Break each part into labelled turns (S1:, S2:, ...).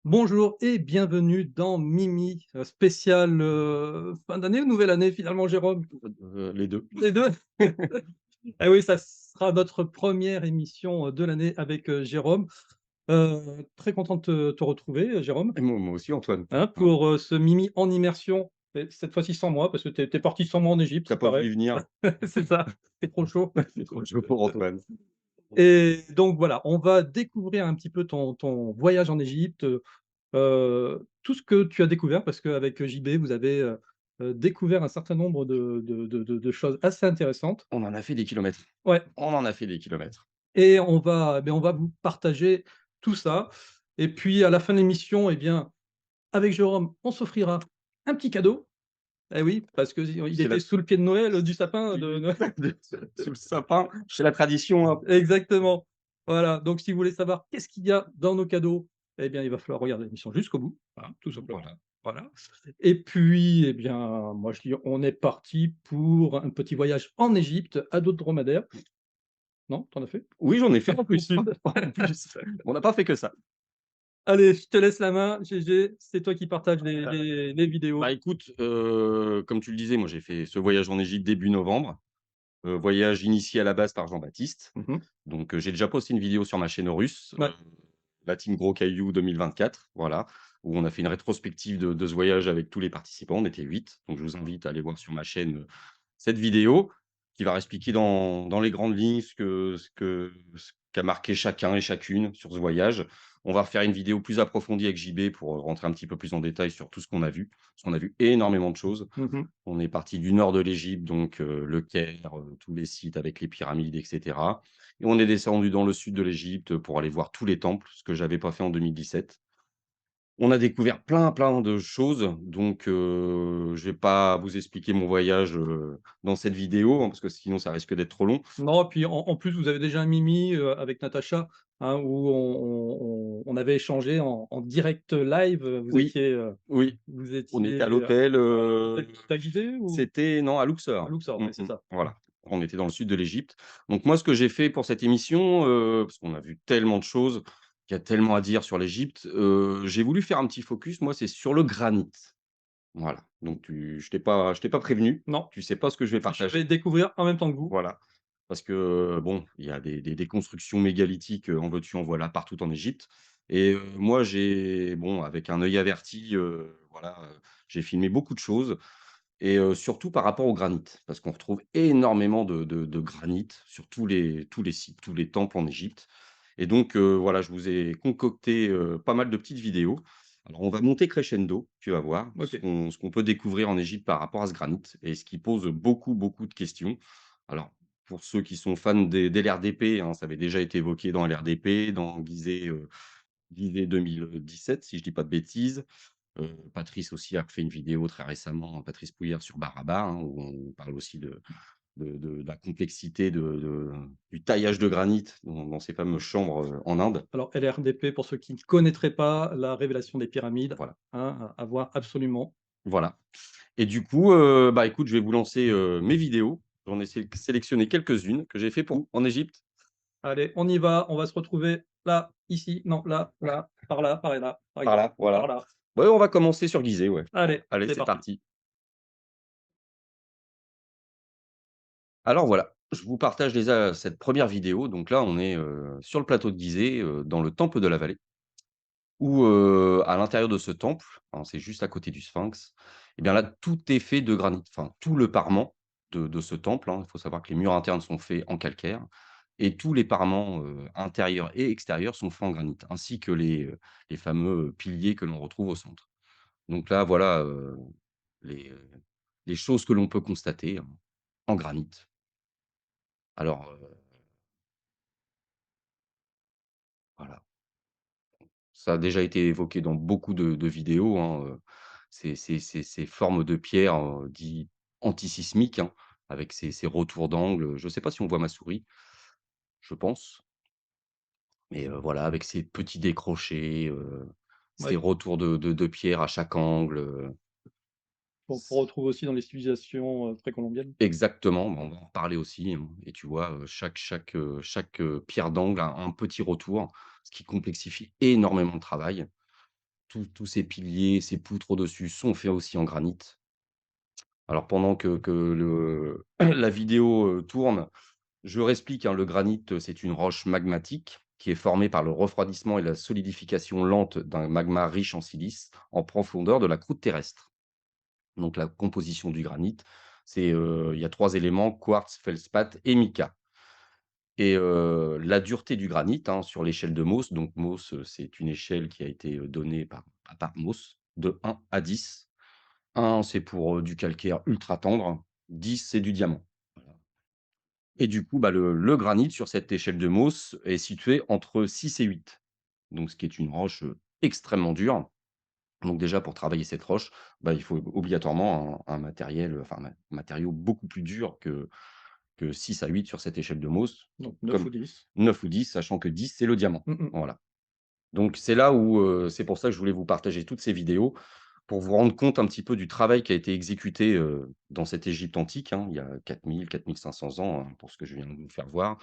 S1: Bonjour et bienvenue dans Mimi, spécial, fin d'année ou nouvelle année finalement Jérôme?
S2: Les 2.
S1: Les 2. Eh oui, ça sera notre première émission, de l'année avec, Jérôme. Très content de te retrouver, Jérôme,
S2: Et moi aussi Antoine.
S1: hein,
S2: Voilà.
S1: pour, ce Mimi en immersion et cette fois-ci sans moi parce que tu es parti sans moi en Égypte,
S2: Tu
S1: il
S2: pas
S1: paraît.
S2: voulu venir?
S1: C'est ça, c'est trop chaud.
S2: C'est trop chaud pour Antoine.
S1: Et donc voilà, on va découvrir un petit peu ton voyage en Égypte, tout ce que tu as découvert parce qu'avec JB, vous avez, découvert un certain nombre de choses assez intéressantes.
S2: On en a fait des kilomètres.
S1: Ouais,
S2: On en a fait des kilomètres.
S1: et on va vous partager tout ça et puis à la fin de l'émission, eh bien, avec Jérôme, on s'offrira un petit cadeau. Eh oui, parce qu'il
S2: C'est la
S1: était sous le pied de Noël, du sapin de Noël.
S2: sous le sapin, c'est la tradition, hein.
S1: Exactement. Voilà, donc si vous voulez savoir qu'est-ce qu'il y a dans nos cadeaux, eh bien, il va falloir regarder l'émission jusqu'au bout, hein, tout simplement.
S2: Voilà.
S1: Voilà. Et puis, eh bien, moi je dis, on est parti pour un petit voyage en Égypte à dos de dromadaire. Non, tu en as fait?
S2: Oui, j'en ai fait en plus. En plus. On n'a pas fait que ça.
S1: Allez, je te laisse la main, GG, c'est toi qui partages les vidéos.
S2: Bah, écoute, comme tu le disais, moi j'ai fait ce voyage en Égypte début novembre, voyage initié à la base par Jean-Baptiste.
S1: Mmh.
S2: Donc, j'ai déjà posté une vidéo sur ma chaîne russe,
S1: Ouais.
S2: la team Gros Caillou 2024, voilà, où on a fait une rétrospective de ce voyage avec tous les participants. On était 8, donc je vous invite à aller voir sur ma chaîne, cette vidéo qui va expliquer dans les grandes lignes ce qu'a marqué chacun et chacune sur ce voyage. On va refaire une vidéo plus approfondie avec JB pour, rentrer un petit peu plus en détail sur tout ce qu'on a vu, parce qu'on a vu énormément de choses.
S1: Mmh.
S2: On est parti du nord de l'Égypte, donc le Caire, tous les sites avec les pyramides et cetera, et on est descendu dans le sud de l'Égypte pour aller voir tous les temples, ce que j'avais pas fait en 2017. On a découvert plein de choses, donc je vais pas vous expliquer mon voyage, dans cette vidéo, hein, parce que sinon ça risque d'être trop long.
S1: Non, puis en plus, vous avez déjà un Mimi, avec Natacha, hein, où on avait échangé en direct live,
S2: Oui, oui,
S1: vous
S2: on était à
S1: étiez,
S2: l'hôtel,
S1: tu as guidé ou?
S2: c'était non, à
S1: À
S2: Luxor.
S1: Luxor, ouais, c'est ça.
S2: Voilà. On était dans le sud de l'Égypte. Donc moi, ce que j'ai fait pour cette émission, parce qu'on a vu tellement de choses, qu'il y a tellement à dire sur l'Égypte, j'ai voulu faire un petit focus, moi, c'est sur le granit. Voilà. Donc je t'ai pas prévenu.
S1: Non,
S2: Tu sais pas ce que je vais
S1: je vais
S2: partager.
S1: découvrir en même temps que vous.
S2: Voilà. Parce que, bon, il y a des constructions mégalithiques, en veux-tu, en voilà, partout en Égypte, et moi, bon, avec un œil averti, voilà, j'ai filmé beaucoup de choses, et surtout par rapport au granit. Parce qu'on retrouve énormément de granit sur tous les sites, tous les temples en Égypte, et donc voilà, je vous ai concocté, pas mal de petites vidéos. Alors on va monter crescendo, tu vas voir,
S1: OK.
S2: ce qu'on peut découvrir en Égypte par rapport à ce granit, et ce qui pose beaucoup de questions. Alors, pour ceux qui sont fans des LRDP, hein, ça avait déjà été évoqué dans LRDP, dans Gizeh 2017, si je dis pas de bêtises. Patrice aussi a fait une vidéo très récemment, hein, Patrice Pouillère, sur Baraba, hein, où on parle aussi de la complexité du taillage de granit dans ces fameuses chambres, en Inde.
S1: Alors LRDP, pour ceux qui ne connaîtraient pas, la révélation des pyramides,
S2: Voilà,
S1: hein, à voir absolument.
S2: voilà, et du coup, bah, écoute, je vais vous lancer, mes vidéos. J'en ai sélectionné quelques-unes que j'ai fait pour en Égypte.
S1: Allez, on y va, on va se retrouver là, ici, non, là, par là, par
S2: Par
S1: exemple,
S2: là,
S1: par
S2: voilà.
S1: là.
S2: Ouais, on va commencer sur Gizeh, ouais.
S1: Allez,
S2: Allez,
S1: c'est
S2: c'est
S1: parti.
S2: parti. Alors voilà, je vous partage déjà cette première vidéo. Donc là, on est, sur le plateau de Gizeh, dans le temple de la vallée, où, à l'intérieur de ce temple, hein, c'est juste à côté du Sphinx, et bien là, tout est fait de granit. Enfin, tout le parement de ce temple, hein, il faut savoir que les murs internes sont faits en calcaire, et tous les parements, intérieurs et extérieurs sont faits en granit, ainsi que les fameux piliers que l'on retrouve au centre. Donc là, voilà, les, heu, les choses que l'on peut constater, hein, en granit. Alors, voilà, ça a déjà été évoqué dans beaucoup de vidéos, hein, ces formes de pierre, dites antisismiques, hein, avec ces retours d'angle. Je ne sais pas si on voit ma souris, je pense, mais voilà, avec ces petits décrochés, ces
S1: Ouais,
S2: retours de pierre à chaque angle,
S1: qu'on retrouve aussi dans les civilisations, précolombiennes.
S2: exactement, bah, on va en reparler aussi, hein, et tu vois, chaque pierre d'angle a un petit retour, ce qui complexifie énormément le travail. Tous ces piliers, ces poutres au-dessus sont faits aussi en granit. Alors pendant que le la vidéo, tourne, je réexplique, hein, le granit, c'est une roche magmatique qui est formée par le refroidissement et la solidification lente d'un magma riche en silice en profondeur de la croûte terrestre. Donc la composition du granit, il y a 3 éléments: quartz, feldspath et mica. Et la dureté du granit, hein, sur l'échelle de Mohs, donc Mohs, c'est une échelle qui a été, donnée par Mohs, de 1 à 10. 1, c'est pour, du calcaire ultra tendre, 10, c'est du diamant. Voilà. Et du coup, bah, le granit sur cette échelle de Mohs est situé entre 6 et 8. Donc ce qui est une roche, extrêmement dure. Donc déjà pour travailler cette roche, bah, il faut obligatoirement un matériel, enfin un matériau beaucoup plus dur que 6 à 8 sur cette échelle de Mohs,
S1: Donc 9
S2: comme
S1: ou 10.
S2: 9 ou 10, sachant que 10 c'est le diamant.
S1: Mmh mh.
S2: Voilà. Donc c'est là où, c'est pour ça que je voulais vous partager toutes ces vidéos, pour vous rendre compte un petit peu du travail qui a été exécuté, dans cette Égypte antique, hein, il y a 4 500 ans, hein, pour ce que je viens de vous faire voir.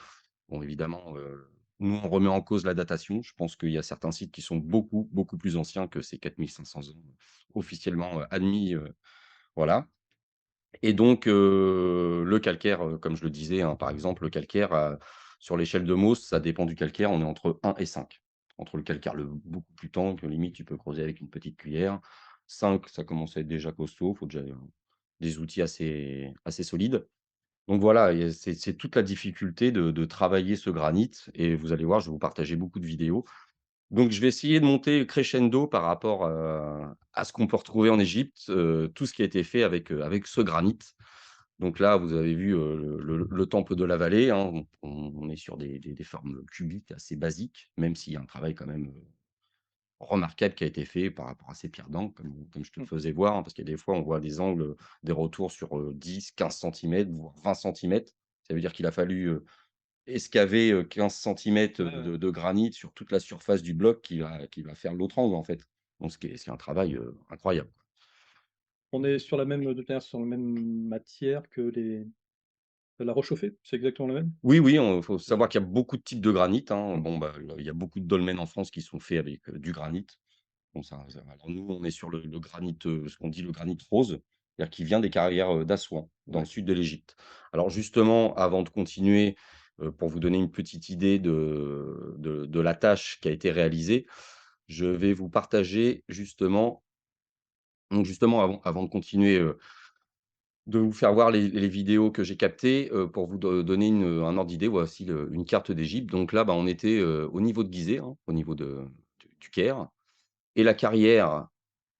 S2: Bon évidemment, nous on remet en cause la datation. Je pense qu'il y a certains sites qui sont beaucoup, beaucoup plus anciens que ces 4 500 ans, officiellement, admis, voilà. Et donc, le calcaire, comme je le disais, hein, par exemple, le calcaire, sur l'échelle de Mohs, ça dépend du calcaire, on est entre 1 et 5. Entre le calcaire le beaucoup plus tendre, que limite tu peux creuser avec une petite cuillère. 5, ça commence à être déjà costaud, faut déjà, des outils assez solides. Donc voilà, et c'est toute la difficulté de travailler ce granit, et vous allez voir, je vais vous partager beaucoup de vidéos. Donc je vais essayer de monter crescendo par rapport, à ce qu'on peut retrouver en Égypte, tout ce qui a été fait avec ce granit. Donc là, vous avez vu, le temple de la vallée, hein, on est sur des formes cubiques assez basiques, même s'il y a un travail quand même, remarquable qui a été fait par rapport à ces pierres d'angle comme je te le
S1: Mmh.
S2: faisais voir, hein, parce qu'il y a des fois, on voit des angles, des retours sur, 10-15 centimètres, voire 20 centimètres. Ça veut dire qu'il a fallu, excaver, 15 centimètres
S1: Ouais, ouais.
S2: de granit sur toute la surface du bloc qui va faire l'autre angle, en fait. Donc ce qui est un travail, incroyable.
S1: On est sur la même, de toute manière, sur la même matière que la roche chauffée? C'est exactement la même?
S2: Oui, oui, il faut
S1: OK.
S2: savoir qu'il y a beaucoup de types de granit, hein.
S1: Mmh.
S2: Bon, bah, il y a beaucoup de dolmens en France qui sont faits avec, du granit. Bon ça alors nous, on est sur le granit, ce qu'on dit le granit rose, c'est-à-dire qui vient des carrières, d'Assouan, dans le
S1: Ouais.
S2: sud de l'Égypte. Alors justement, avant de continuer, pour vous donner une petite idée de la tâche qui a été réalisée, je vais vous partager justement. Donc justement, avant de continuer, de vous faire voir les vidéos que j'ai captées, pour vous donner un ordre d'idée, voici une carte d'Égypte. Donc là, bah, on était, au niveau de Gizeh, hein, au niveau du Caire, et la carrière,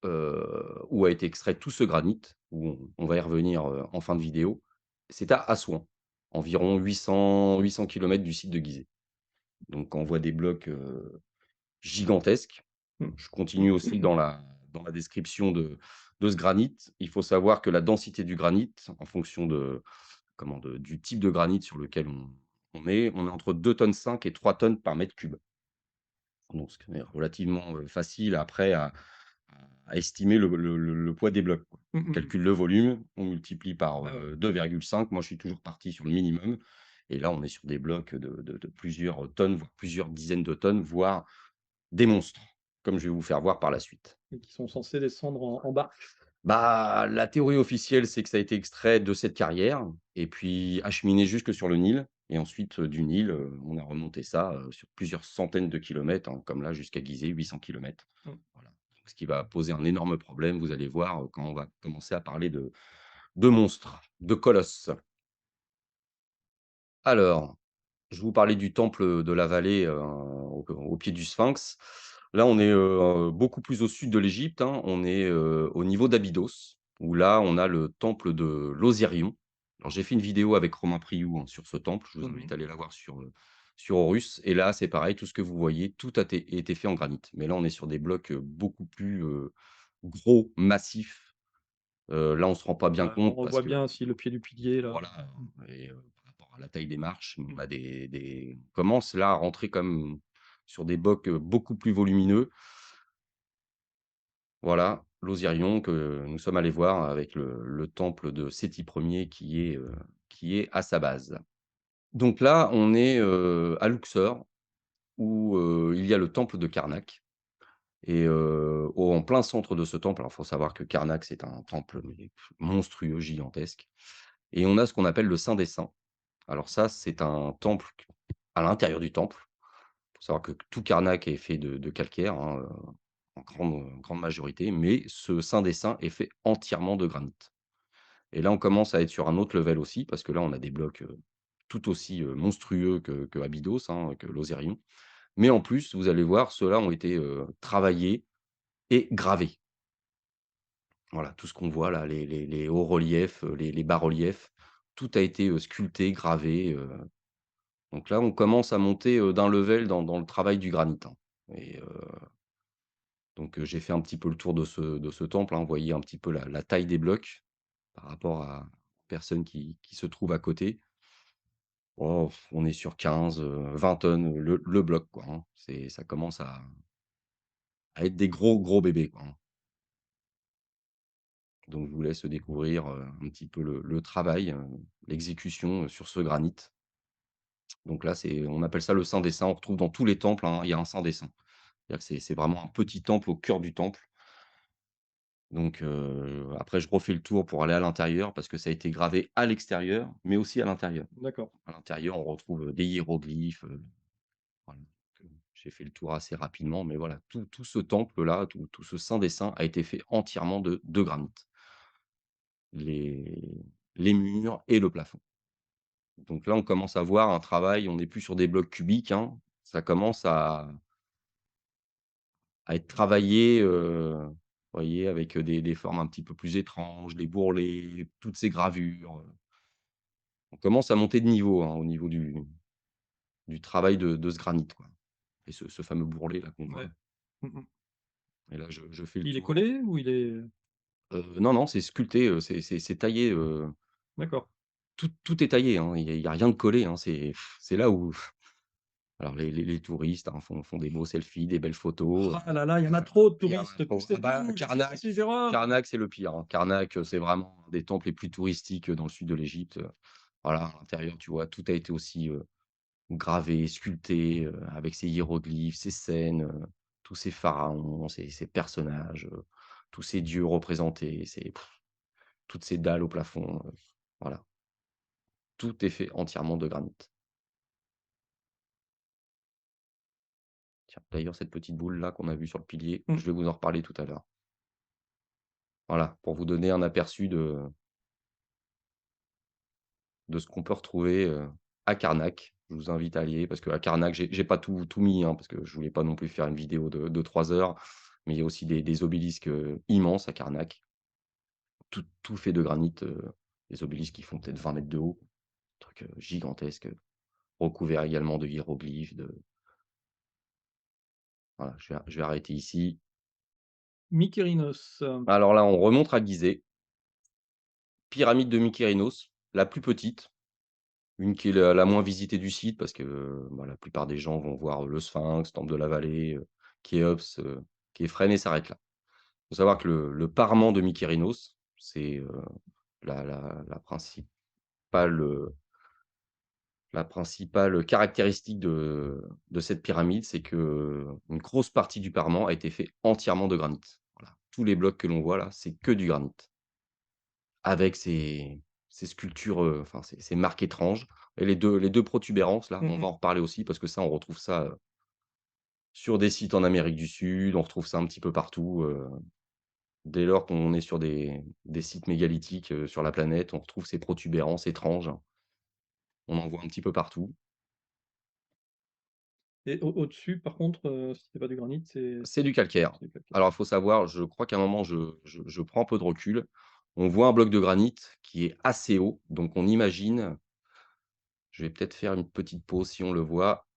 S2: où a été extrait tout ce granit, où on va y revenir, en fin de vidéo, c'est à Assouan, environ 800 kilomètres du site de Gizeh. Donc on voit des blocs, gigantesques.
S1: Mmh.
S2: Je continue aussi dans la description de ce granit. Il faut savoir que la densité du granit, en fonction du type de granit sur lequel on est entre 2,5 tonnes et 3 tonnes par mètre cube. Donc ce qui est relativement, facile après à estimer le poids des blocs, quoi.
S1: Mmh
S2: On
S1: mh.
S2: calcule le volume, on multiplie par,
S1: Ouais, ouais.
S2: 2,5. Moi, je suis toujours parti sur le minimum, et là, on est sur des blocs de plusieurs tonnes, voire plusieurs dizaines de tonnes, voire des monstres, comme je vais vous faire voir par la suite.
S1: Et qui sont censés descendre en bas.
S2: Bah, la théorie officielle, c'est que ça a été extrait de cette carrière et puis acheminé jusque sur le Nil, et ensuite, du Nil, on a remonté ça, sur plusieurs centaines de kilomètres, hein, comme là jusqu'à Gizeh, 800 kilomètres.
S1: Mmh.
S2: Voilà. Ce qui va poser un énorme problème, vous allez voir, quand on va commencer à parler de monstres, de colosses. Alors, je vous parlais du temple de la vallée, au pied du Sphinx. Là, on est, beaucoup plus au sud de l'Égypte, hein. On est, au niveau d'Abydos, où là, on a le temple de l'Osirion. Alors, j'ai fait une vidéo avec Romain Priou, hein, sur ce temple. Je vous
S1: Mmh
S2: invite
S1: mh.
S2: à aller la voir sur Horus, et là, c'est pareil, tout ce que vous voyez, tout a été fait en granit. Mais là, on est sur des blocs, beaucoup plus, gros, massif. Là, on se rend pas bien
S1: Ouais, on
S2: compte parce
S1: revoit
S2: que
S1: bien aussi le pied du pilier là.
S2: voilà,
S1: Mmh.
S2: et par rapport à la taille des marches, on
S1: Mmh.
S2: a des on commence là à rentrer comme sur des blocs, beaucoup plus volumineux. Voilà, l'Osirion que nous sommes allés voir avec le temple de Séti Ier qui est à sa base. Donc là, on est, à Luxor où, il y a le temple de Karnak et au en plein centre de ce temple, alors il faut savoir que Karnak, c'est un temple mais monstrueux, gigantesque et on a ce qu'on appelle le Saint des Saints. Alors ça, c'est un temple q à l'intérieur du temple. Il faut savoir que tout Karnak est fait de calcaire, hein, en grande majorité, mais ce Saint des Saints est fait entièrement de granit. Et là, on commence à être sur un autre level aussi, parce que là, on a des blocs, tout aussi, monstrueux que Abydos, hein, que l'Osirion. Mais en plus, vous allez voir, ceux-là ont été, travaillés et gravés. Voilà, tout ce qu'on voit là, les hauts reliefs, les bas-reliefs, tout a été, sculpté, gravé, donc là, on commence à monter, d'un level dans le travail du granit, hein. Et donc j'ai fait un petit peu le tour de ce temple, hein. Vous voyez un petit peu la taille des blocs par rapport à personnes qui se trouvent à côté. Oh, on est sur 15, 20 tonnes, le bloc, quoi, hein. Ça commence à être des gros, gros bébés, quoi, hein. Donc je vous laisse découvrir, un petit peu le travail, l'exécution, sur ce granit. Donc là, on appelle ça le saint des saints. On retrouve dans tous les temples, hein, il y a un saint des saints. C'est-à-dire que c'est vraiment un petit temple au cœur du temple. Donc après je refais le tour pour aller à l'intérieur parce que ça a été gravé à l'extérieur, mais aussi à l'intérieur.
S1: D'accord.
S2: À l'intérieur, on retrouve, des hiéroglyphes, voilà. J'ai fait le tour assez rapidement, mais voilà, tout ce temple-là, tout ce saint des saints a été fait entièrement de granit. Les les murs et le plafond. Donc là, on commence à voir un travail, on n'est plus sur des blocs cubiques, hein. Ça commence à être travaillé, vous voyez, avec, des formes un petit peu plus étranges, des bourrelets, toutes ces gravures, On commence à monter de niveau, hein, au niveau du travail de ce granit, quoi et ce fameux bourrelet là qu'on voit
S1: Ouais. Mmh mh.
S2: et là je fais le
S1: Il est
S2: tour.
S1: collé ou il est
S2: Non, non, c'est sculpté, c'est taillé,
S1: d'accord.
S2: tout est taillé, hein, il y a rien de collé, hein, c'est là où alors les touristes, hein, font des beaux selfies, des belles photos,
S1: Ah là là, il y en a trop de
S2: il y en a
S1: touristes,
S2: trop.
S1: poussez
S2: Ah bah,
S1: plus, ça suffira!
S2: Karnak, c'est le pire, hein. Karnak, c'est vraiment un des temples les plus touristiques, dans le sud de l'Égypte, voilà, à l'intérieur, tu vois, tout a été aussi, gravé, sculpté, avec ses hiéroglyphes, ses scènes, tous ces pharaons, ces personnages, tous ces dieux représentés, toutes ces dalles au plafond, voilà. Tout est fait entièrement de granit. Tiens, d'ailleurs, cette petite boule-là qu'on a vue sur le pilier,
S1: Mmh.
S2: je vais vous en reparler tout à l'heure. Voilà, pour vous donner un aperçu de ce qu'on peut retrouver, à Karnak. Je vous invite à y aller parce qu'à Karnak, j'ai pas tout mis, hein, parce que je voulais pas non plus faire une vidéo de 3 heures, mais il y a aussi des obélisques, immenses à Karnak. Tout fait de granit, des obélisques qui font peut-être 20 mètres de haut, truc, gigantesque, recouvert également de hiéroglyphes, voilà, je vais arrêter ici.
S1: Mykérinos,
S2: Alors là, on remonte à Gizeh, pyramide de Mykérinos, la plus petite, une qui est la moins visitée du site parce que, bah, la plupart des gens vont voir le Sphinx, Temple de la Vallée, Khéops, Képhren et s'arrêtent là. Il faut savoir que le parement de Mykérinos, c'est, la principale, la principale caractéristique de cette pyramide, c'est qu'une grosse partie du parement a été fait entièrement de granit. Voilà. Tous les blocs que l'on voit là, c'est que du granit. Avec ces sculptures, enfin ces marques étranges et les deux protubérances là,
S1: mmh
S2: on va
S1: mh.
S2: en reparler aussi parce que ça, on retrouve ça, sur des sites en Amérique du Sud, on retrouve ça un petit peu partout, dès lors qu'on est sur des sites mégalithiques, sur la planète, on retrouve ces protubérances étranges. On en voit un petit peu partout.
S1: Et au-dessus par contre, si c'est pas du granit,
S2: C'est du calcaire.
S1: c'est du calcaire.
S2: Alors il faut savoir, je crois qu'à un moment je prends un peu de recul. On voit un bloc de granit qui est assez haut, donc on imagine je vais peut-être faire une petite pause si on le voit.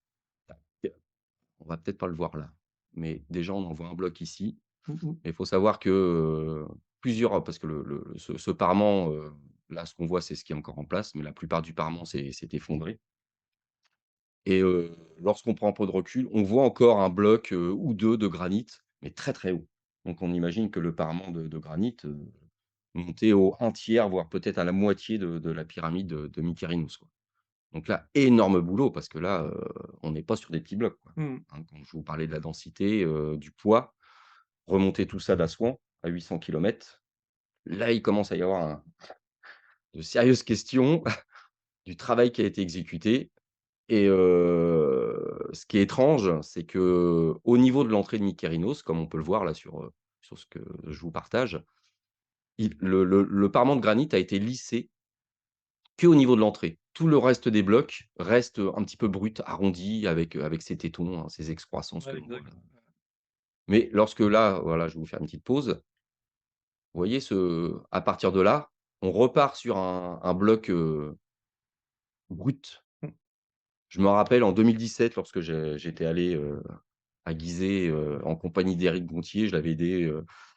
S2: On va peut-être pas le voir là, mais déjà on en voit un bloc ici.
S1: Mmh mh.
S2: Mais il faut savoir que, plusieurs parce que ce parement, là, ce qu'on voit, c'est ce qui est encore en place, mais la plupart du parement s'est effondré et lorsqu'on prend un peu de recul, on voit encore un bloc, ou 2 de granit, mais très, très haut. Donc on imagine que le parement de granit, montait au un tiers, voire peut-être à la moitié de la pyramide de Mykérinos, quoi. Donc là, énorme boulot parce que là, on n'est pas sur des petits blocs, quoi.
S1: Mmh.
S2: Hein, quand je vous parlais de la densité, du poids, remonter tout ça d'Assouan à 800 kilomètres, là, il commence à y avoir de sérieuses questions du travail qui a été exécuté et ce qui est étrange, c'est qu'au niveau de l'entrée de Mykérinos, comme on peut le voir là sur ce que je vous partage, le parement de granit a été lissé qu'au niveau de l'entrée. Tout le reste des blocs reste, un petit peu brut, arrondi avec ses tétons, hein, ses excroissances que
S1: Ouais,
S2: l'on voit là.
S1: exact.
S2: Mais lorsque là, voilà, je vais vous faire une petite pause. Vous voyez à partir de là, on repart sur un bloc, brut.
S1: Mmh.
S2: Je me rappelle en 2017 lorsque j'étais allé, à Gizeh, en compagnie d'Éric Gontier, je l'avais aidé,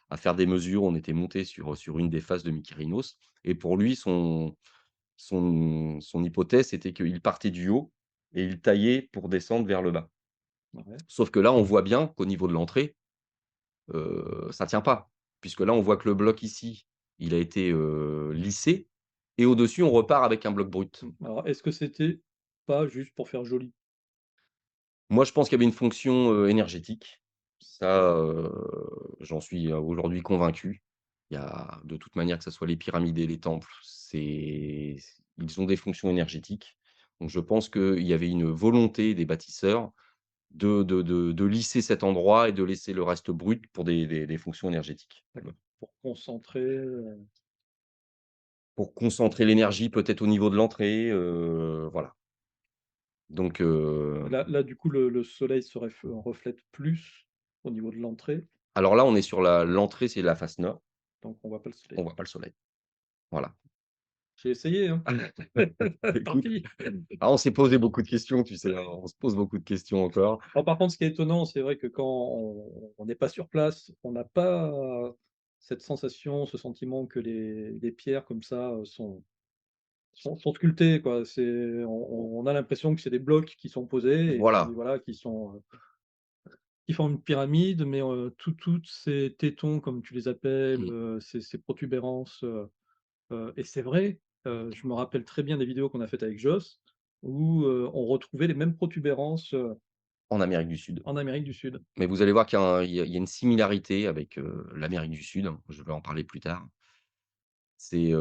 S2: à faire des mesures. On était monté sur une des faces de Mykérinos et pour lui, son hypothèse, c'était qu'il partait du haut et il taillait pour descendre vers le bas.
S1: Ouais.
S2: Sauf que là, on voit bien qu'au niveau de l'entrée, ça tient pas. Puisque là, on voit que le bloc ici, il a été, lissé et au-dessus, on repart avec un bloc brut.
S1: Mmh. Alors est-ce que c'était pas juste pour faire joli?
S2: Moi, je pense qu'il y avait une fonction, énergétique. Ça, j'en suis, aujourd'hui convaincu. Il y a de toute manière, que ça soit les pyramides et les temples, ils ont des fonctions énergétiques. Donc je pense qu'il y avait une volonté des bâtisseurs de lisser cet endroit et de laisser le reste brut pour des fonctions énergétiques.
S1: D'accord. Pour concentrer,
S2: Pour concentrer l'énergie peut-être au niveau de l'entrée, voilà. Donc
S1: là, du coup, le soleil se reflète plus au niveau de l'entrée,
S2: alors là, on est sur l'entrée, c'est la face nord,
S1: donc on voit pas le
S2: on
S1: soleil.
S2: voit pas le soleil. Voilà.
S1: J'ai essayé, hein. Tant
S2: Écoute,
S1: pis.
S2: on s'est posé beaucoup de questions, tu sais, hein, on se pose beaucoup de questions encore.
S1: Alors par contre, ce qui est étonnant, c'est vrai que quand on n'est pas sur place, on n'a pas cette sensation, ce sentiment que les pierres comme ça, sont sculptées, quoi. On a l'impression que c'est des blocs qui sont posés et puis
S2: Voilà.
S1: voilà, qui font une pyramide, mais toutes ces tétons, comme tu les appelles,
S2: Mmh.
S1: ces protubérances, et c'est vrai, je me rappelle très bien des vidéos qu'on a faites avec Joss où, on retrouvait les mêmes protubérances,
S2: En Amérique du Sud.
S1: en Amérique du Sud.
S2: Mais vous allez voir qu'il y a un il y a une similarité avec, l'Amérique du Sud, hein, je vais en parler plus tard. C'est,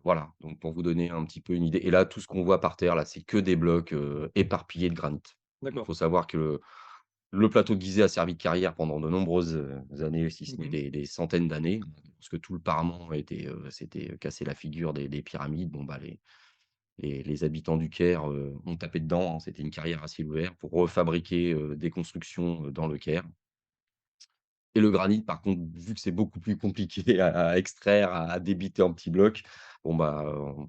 S2: voilà, donc pour vous donner un petit peu une idée et là, tout ce qu'on voit par terre, là, c'est que des blocs, éparpillés de granit. Il
S1: D'accord.
S2: faut savoir que le plateau de Gizeh a servi de carrière pendant de nombreuses, années, si ce n'est
S1: Mmh.
S2: des centaines d'années, parce que tout le parement s'était, cassé la figure des pyramides. Bon, bah, les habitants du Caire, ont tapé dedans, hein. C'était une carrière à ciel ouvert pour refabriquer, des constructions, dans le Caire et le granit, par contre, vu que c'est beaucoup plus compliqué à extraire, à débiter en petits blocs, bon, bah, on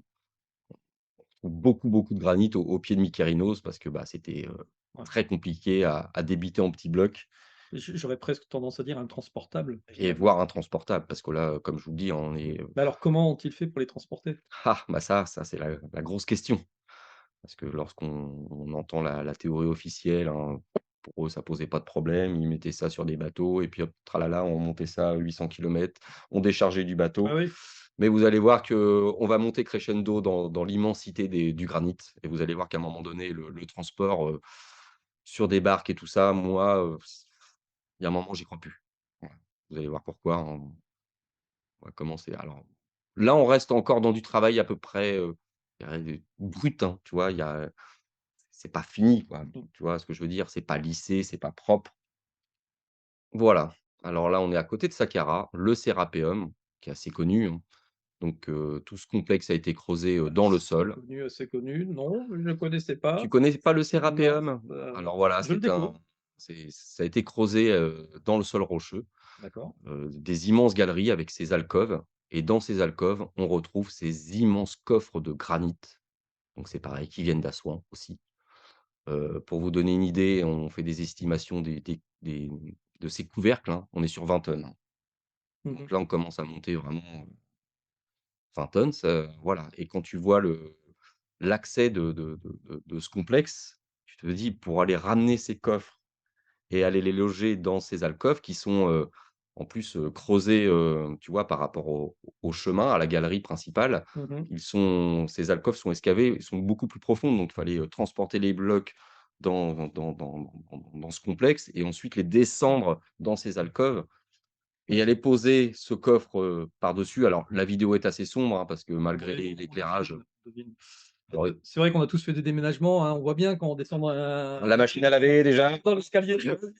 S2: trouve beaucoup, beaucoup de granit au pied de Mykérinos parce que, bah, c'était,
S1: Ouais.
S2: très compliqué à débiter en petits blocs.
S1: J'aurais presque tendance à dire intransportable,
S2: Et
S1: finalement.
S2: voire intransportable parce que là, comme je vous le dis, on est,
S1: Mais alors comment ont-ils fait pour les transporter?
S2: bah, ça c'est la grosse question. Parce que lorsqu'on entend la théorie officielle, hein, pour eux, ça posait pas de problème. Ils mettaient ça sur des bateaux et puis hop, tralala, on montait ça à 800 kilomètres, on déchargeait du
S1: Ah
S2: bateau.
S1: oui,
S2: Mais vous allez voir qu'on va monter crescendo dans l'immensité du granit et vous allez voir qu'à un moment donné, le transport, sur des barques et tout ça, moi, il y a un moment, j'y crois plus. Voilà. Vous allez voir pourquoi, hein. On va commencer alors là, on reste encore dans du travail à peu près, je dirais, brut, hein, tu vois? C'est pas fini, quoi.
S1: mmh,
S2: Tu vois ce que je veux dire? C'est pas lissé, c'est pas propre. Voilà. Alors là, on est à côté de Saqqara, le Sérapéum, qui est assez connu, hein. Donc tout ce complexe a été creusé, dans le
S1: assez
S2: sol.
S1: connu, assez connu. Non, je ne connaissais
S2: Tu
S1: pas.
S2: connais pas le
S1: Non,
S2: Sérapéum? Alors voilà,
S1: je le découvre.
S2: ça a été creusé, dans le sol rocheux.
S1: D'accord.
S2: Des immenses galeries avec ces alcôves et dans ces alcôves, on retrouve ces immenses coffres de granit, donc c'est pareil, qui viennent d'Assouan aussi. Pour vous donner une idée, on fait des estimations des de ces couvercles, hein, on est sur 20 tonnes, hein.
S1: Mmh
S2: Donc
S1: mh.
S2: là, on commence à monter vraiment, 20 tonnes, ça voilà et quand tu vois l'accès de ce complexe, tu te dis: «Pour aller ramener ces coffres et aller les loger dans ces alcôves qui sont, en plus, creusées, tu vois, par rapport au chemin, à la galerie principale.
S1: Mmh mh.
S2: Ces alcôves sont excavées, ils sont beaucoup plus profondes, donc il fallait, transporter les blocs dans ce complexe et ensuite les descendre dans ces alcôves et aller poser ce coffre, par-dessus. Alors la vidéo est assez sombre, hein, parce que malgré
S1: Ouais, on
S2: l'éclairage,
S1: devine.
S2: alors,
S1: C'est vrai qu'on a tous fait des déménagements, hein, on voit bien quand on descend dans
S2: la machine à laver déjà,
S1: dans l'escalier,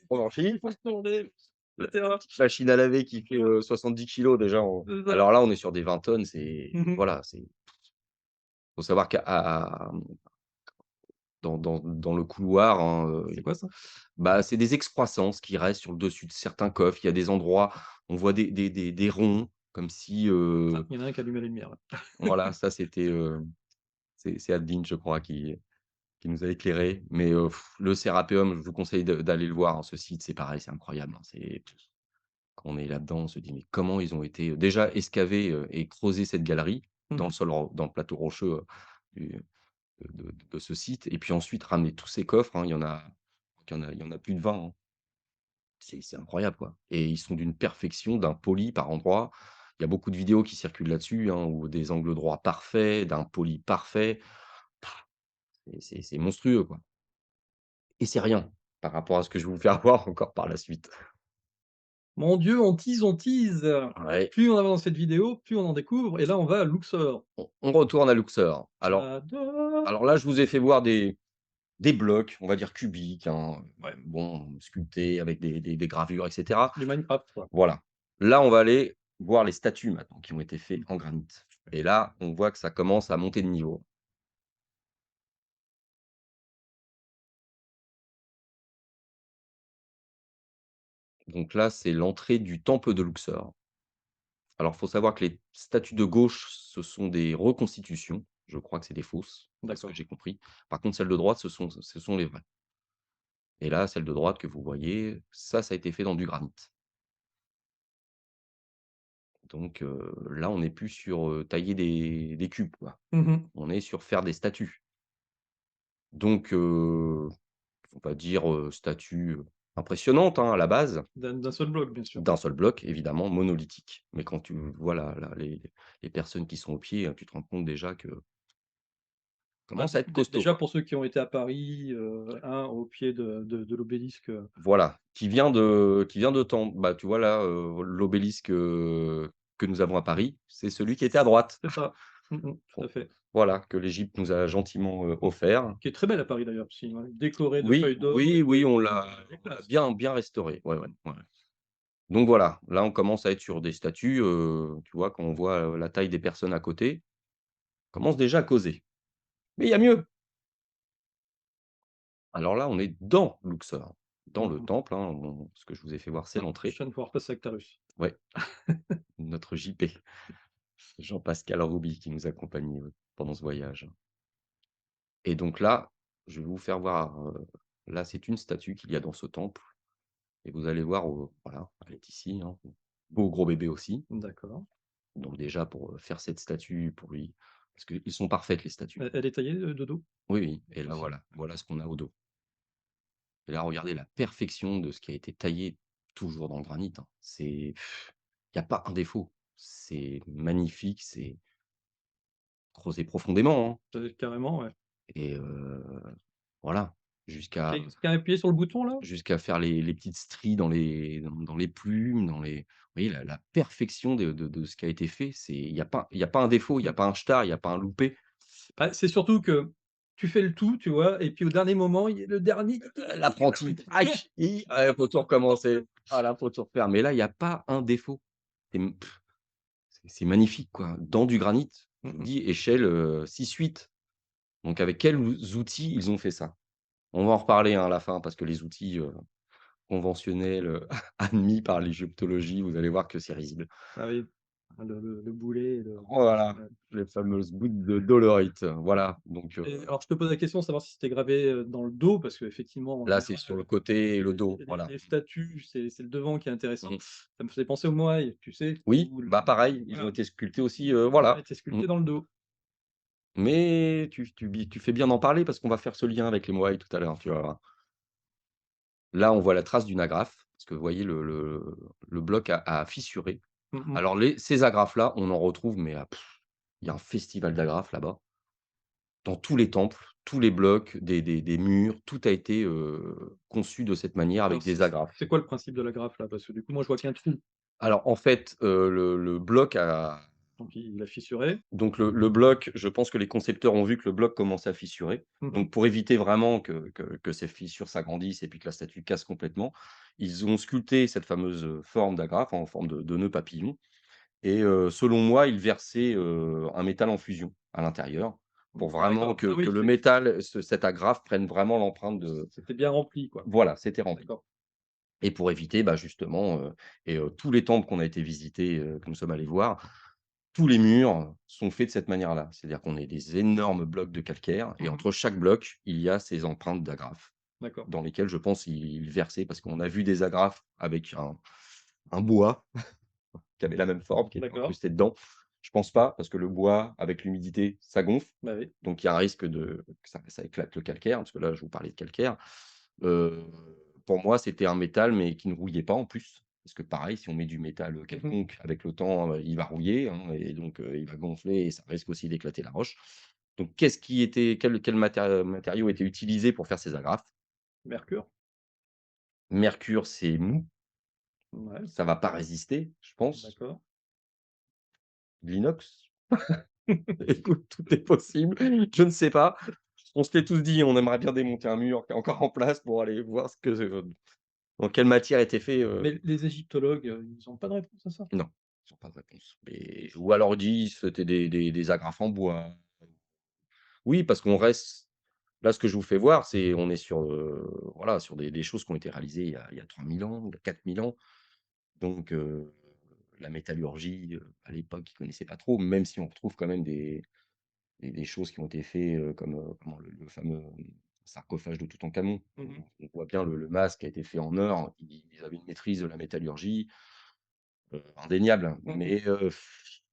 S2: on en chie.
S1: il faut se tourner, et cetera.
S2: Machine à laver qui fait, 70 kilogrammes déjà, on
S1: C'est ça.
S2: alors là, on est sur des 20 tonnes, c'est
S1: Mmh mh.
S2: voilà, c'est faut savoir dans le couloir, hein,
S1: C'est quoi ça?
S2: bah, c'est des excroissances qui restent sur le dessus de certains coffres. Il y a des endroits, on voit des ronds comme si,
S1: Ah, il y en a un qui allumait les lumières là.
S2: voilà, ça c'était, c'est Adeline, je crois, qui nous a éclairés. Mais, le Sérapéum, je vous conseille d'aller le voir, hein, ce site, c'est pareil, c'est incroyable, hein, c'est quand on est là-dedans, on se dit: «Mais comment ils ont été, déjà escaver, et creuser cette galerie
S1: Mmh
S2: dans le
S1: mh.
S2: sol ro dans le plateau rocheux, du de ce site et puis ensuite ramener tous ces coffres», hein, il y en a plus de 20, hein. C'est incroyable, quoi et ils sont d'une perfection, d'un poli par endroits. Il y a beaucoup de vidéos qui circulent là-dessus, hein, où des angles droits parfaits, d'un poli parfait. C'est monstrueux, quoi et c'est rien par rapport à ce que je vais vous faire voir encore par la suite.
S1: Mon Dieu, on tease, on tease!
S2: Ouais,
S1: Plus on avance dans cette vidéo, plus on en découvre et là on va à Luxor.
S2: on retourne à Luxor.
S1: J'adore!
S2: Alors là, je vous ai fait voir des blocs, on va dire cubiques, hein, ouais, bon, sculptés avec des gravures et cetera.
S1: Du Minecraft quoi.
S2: Voilà. Là, on va aller voir les statues maintenant qui ont été faits en granit et là, on voit que ça commence à monter de niveau. Donc là, c'est l'entrée du temple de Luxor. Alors, il faut savoir que les statues de gauche, ce sont des reconstitutions. Je crois que c'est des fausses, à ce que
S1: D'accord.
S2: j'ai compris. Par contre, celles de droite, ce sont les vraies. Et là, celle de droite que vous voyez, ça a été fait dans du granit. Donc, là, on n'est plus sur, tailler des cubes, quoi.
S1: Mmh mh.
S2: On est sur faire des statues. Donc, on va dire, statue, impressionnante, hein, à la base,
S1: D'un seul bloc bien sûr.
S2: d'un seul bloc évidemment, monolithique. Mais quand tu vois les personnes qui sont au pied, tu te rends compte déjà que
S1: Bah,
S2: commence à être
S1: dé
S2: costaud,
S1: déjà
S2: quoi.
S1: pour ceux qui ont été à Paris, hein, au pied de l'obélisque,
S2: Voilà, qui vient de Temple. Bah, tu vois là, l'obélisque, que nous avons à Paris, c'est celui qui était à droite.
S1: c'est ça. Mmh mh, tout
S2: Bon,
S1: à fait.
S2: voilà, que l'Égypte nous a gentiment, offert.
S1: Qui est très belle à Paris d'ailleurs aussi, ouais, décorée de
S2: Oui,
S1: feuilles d'or
S2: oui,
S1: et
S2: oui, on l'a
S1: de
S2: on l'a
S1: classe.
S2: bien restauré. Ouais, ouais, ouais, ouais. Donc voilà, là, on commence à être sur des statues, tu vois, quand on voit, la taille des personnes à côté, on commence déjà à causer. Mais il y a mieux! Alors là, on est dans Luxor, dans
S1: Mmh
S2: le
S1: mh.
S2: temple, hein, ce que je vous ai fait voir, c'est
S1: Ah, je
S2: l'entrée.
S1: viens de pouvoir passer Actarus.
S2: Ouais, notre JP, Jean-Pascal Rouby qui nous accompagnait, pendant ce voyage et donc là, je vais vous faire voir, là, c'est une statue qu'il y a dans ce temple et vous allez voir, voilà, elle est ici, hein, beau gros bébé aussi.
S1: D'accord.
S2: Donc déjà pour, faire cette statue, pour lui parce qu'ils sont parfaites les statues.
S1: Elle est taillée, de dos?
S2: Oui, oui et là
S1: Aussi.
S2: voilà ce qu'on a au dos et là regardez la perfection de ce qui a été taillé toujours dans le granit, hein. Il y a pas un défaut. C'est magnifique, c'est creusé profondément, hein
S1: Carrément, ouais.
S2: et voilà, jusqu'à
S1: Qui a appuyé sur le bouton là?
S2: jusqu'à faire les petites stries dans les plumes, vous voyez la perfection de ce qui a été fait, il y a pas un défaut, il y a
S1: Mmh.
S2: pas un star, il y a pas un loupé.
S1: Bah, c'est surtout que tu fais le tout, tu vois? Et puis au dernier moment, il y a le dernier
S2: L'apprenti, aïe, faut tout recommencer. Ah là, faut tout refaire. Mais là, il y a pas un défaut. C'est magnifique, quoi. Dans du granit,
S1: Mmh
S2: je vous
S1: mh.
S2: dis échelle, 6-8. Donc avec quels outils ils ont fait ça? On va en reparler, hein, à la fin parce que les outils, conventionnels, admis par l'égyptologie, vous allez voir que c'est risible.
S1: Ah oui. Le boulet,
S2: Voilà,
S1: ouais.
S2: les fameuses gouttes de dolerite, voilà, donc
S1: Et alors je te pose la question de savoir si c'était gravé, dans le dos parce qu'effectivement en
S2: là, c'est
S1: général
S2: sur le côté et le dos,
S1: les
S2: voilà.
S1: les statues, c'est le devant qui est intéressant.
S2: Mmh.
S1: Ça me faisait penser aux moaïs, tu sais?
S2: Oui,
S1: Où le
S2: bah, pareil, ils ont
S1: voilà,
S2: été sculptés aussi,
S1: ça a
S2: voilà.
S1: été
S2: Mmh.
S1: sculpté dans le dos.
S2: Mais tu fais bien d'en parler parce qu'on va faire ce lien avec les moaïs tout à l'heure, tu vas voir. Là, on voit la trace d'une agrafe, parce que vous voyez le bloc a fissuré.
S1: Mmh mh.
S2: Alors ces agrafes-là, on en retrouve, mais il y a un festival d'agrafes là-bas. Dans tous les temples, tous les blocs, des murs, tout a été, conçu de cette manière avec
S1: Alors
S2: des agrafes.
S1: c'est quoi le principe de la graffe là? Parce que du coup moi je vois qu'un trou,
S2: Alors en fait, le bloc a
S1: donc il a fissuré.
S2: donc le bloc, je pense que les concepteurs ont vu que le bloc commençait à fissurer.
S1: Mmh mh.
S2: Donc pour éviter vraiment que ces fissures s'agrandissent et puis que la statue casse complètement, ils ont sculpté cette fameuse, forme d'agrafe en forme de nœud papillon et selon moi, ils versaient, un métal en fusion à l'intérieur pour vraiment
S1: D'accord. Ah
S2: que
S1: oui,
S2: le métal, cette agrafe prenne vraiment l'empreinte de
S1: c'était bien rempli quoi.
S2: voilà, c'était rempli
S1: D'accord.
S2: et pour éviter, bah, justement, tous les temples qu'on a été visités, que nous sommes allés voir, tous les murs sont faits de cette manière-là. C'est-à-dire qu'on est des énormes blocs de calcaire et
S1: Mmh mh.
S2: entre chaque bloc, il y a ces empreintes d'agrafes
S1: D'accord.
S2: dans lesquelles je pense ils versaient parce qu'on a vu des agrafes avec un bois qui avait la même forme, qui était
S1: D'accord.
S2: incrusté dedans. Je pense pas parce que le bois avec l'humidité, ça gonfle,
S1: Bah oui.
S2: donc il y a un risque que ça éclate le calcaire, parce que là, je vous parlais de calcaire. Heu, pour moi, c'était un métal, mais qui ne rouillait pas en plus, parce que pareil, si on met du métal,
S1: Mmh mh.
S2: quelconque avec le temps, il va rouiller, hein et donc il va gonfler et ça risque aussi d'éclater la roche. Donc qu'est-ce qui était quel matériau était utilisé pour faire ces agrafes?
S1: Mercure?
S2: Mercure, c'est mou,
S1: Ouais,
S2: ça va pas résister, je pense.
S1: d'accord.
S2: De l'inox? Écoute, tout est possible, je ne sais pas. On se l'est tous dit, on aimerait bien démonter un mur qui est encore en place pour aller voir ce que dans quelle matière était fait,
S1: Mais les égyptologues, ils ont pas de réponse à ça?
S2: non, ils ont pas de réponse. Ou alors ils disent c'était des agrafes en bois. Oui, parce qu'on reste là, ce que je vous fais voir, c'est on est sur, voilà, sur des choses qui ont été réalisées il y a 3000 ans, il y a 4000 ans. Donc la métallurgie, à l'époque, ils connaissaient pas trop, même si on retrouve quand même des choses qui ont été faites, comme, comment le fameux, sarcophage de Toutankhamon.
S1: Mmh mh.
S2: On voit bien le masque a été fait en or, ils avaient une maîtrise de la métallurgie, indéniable,
S1: Mmh mh.
S2: mais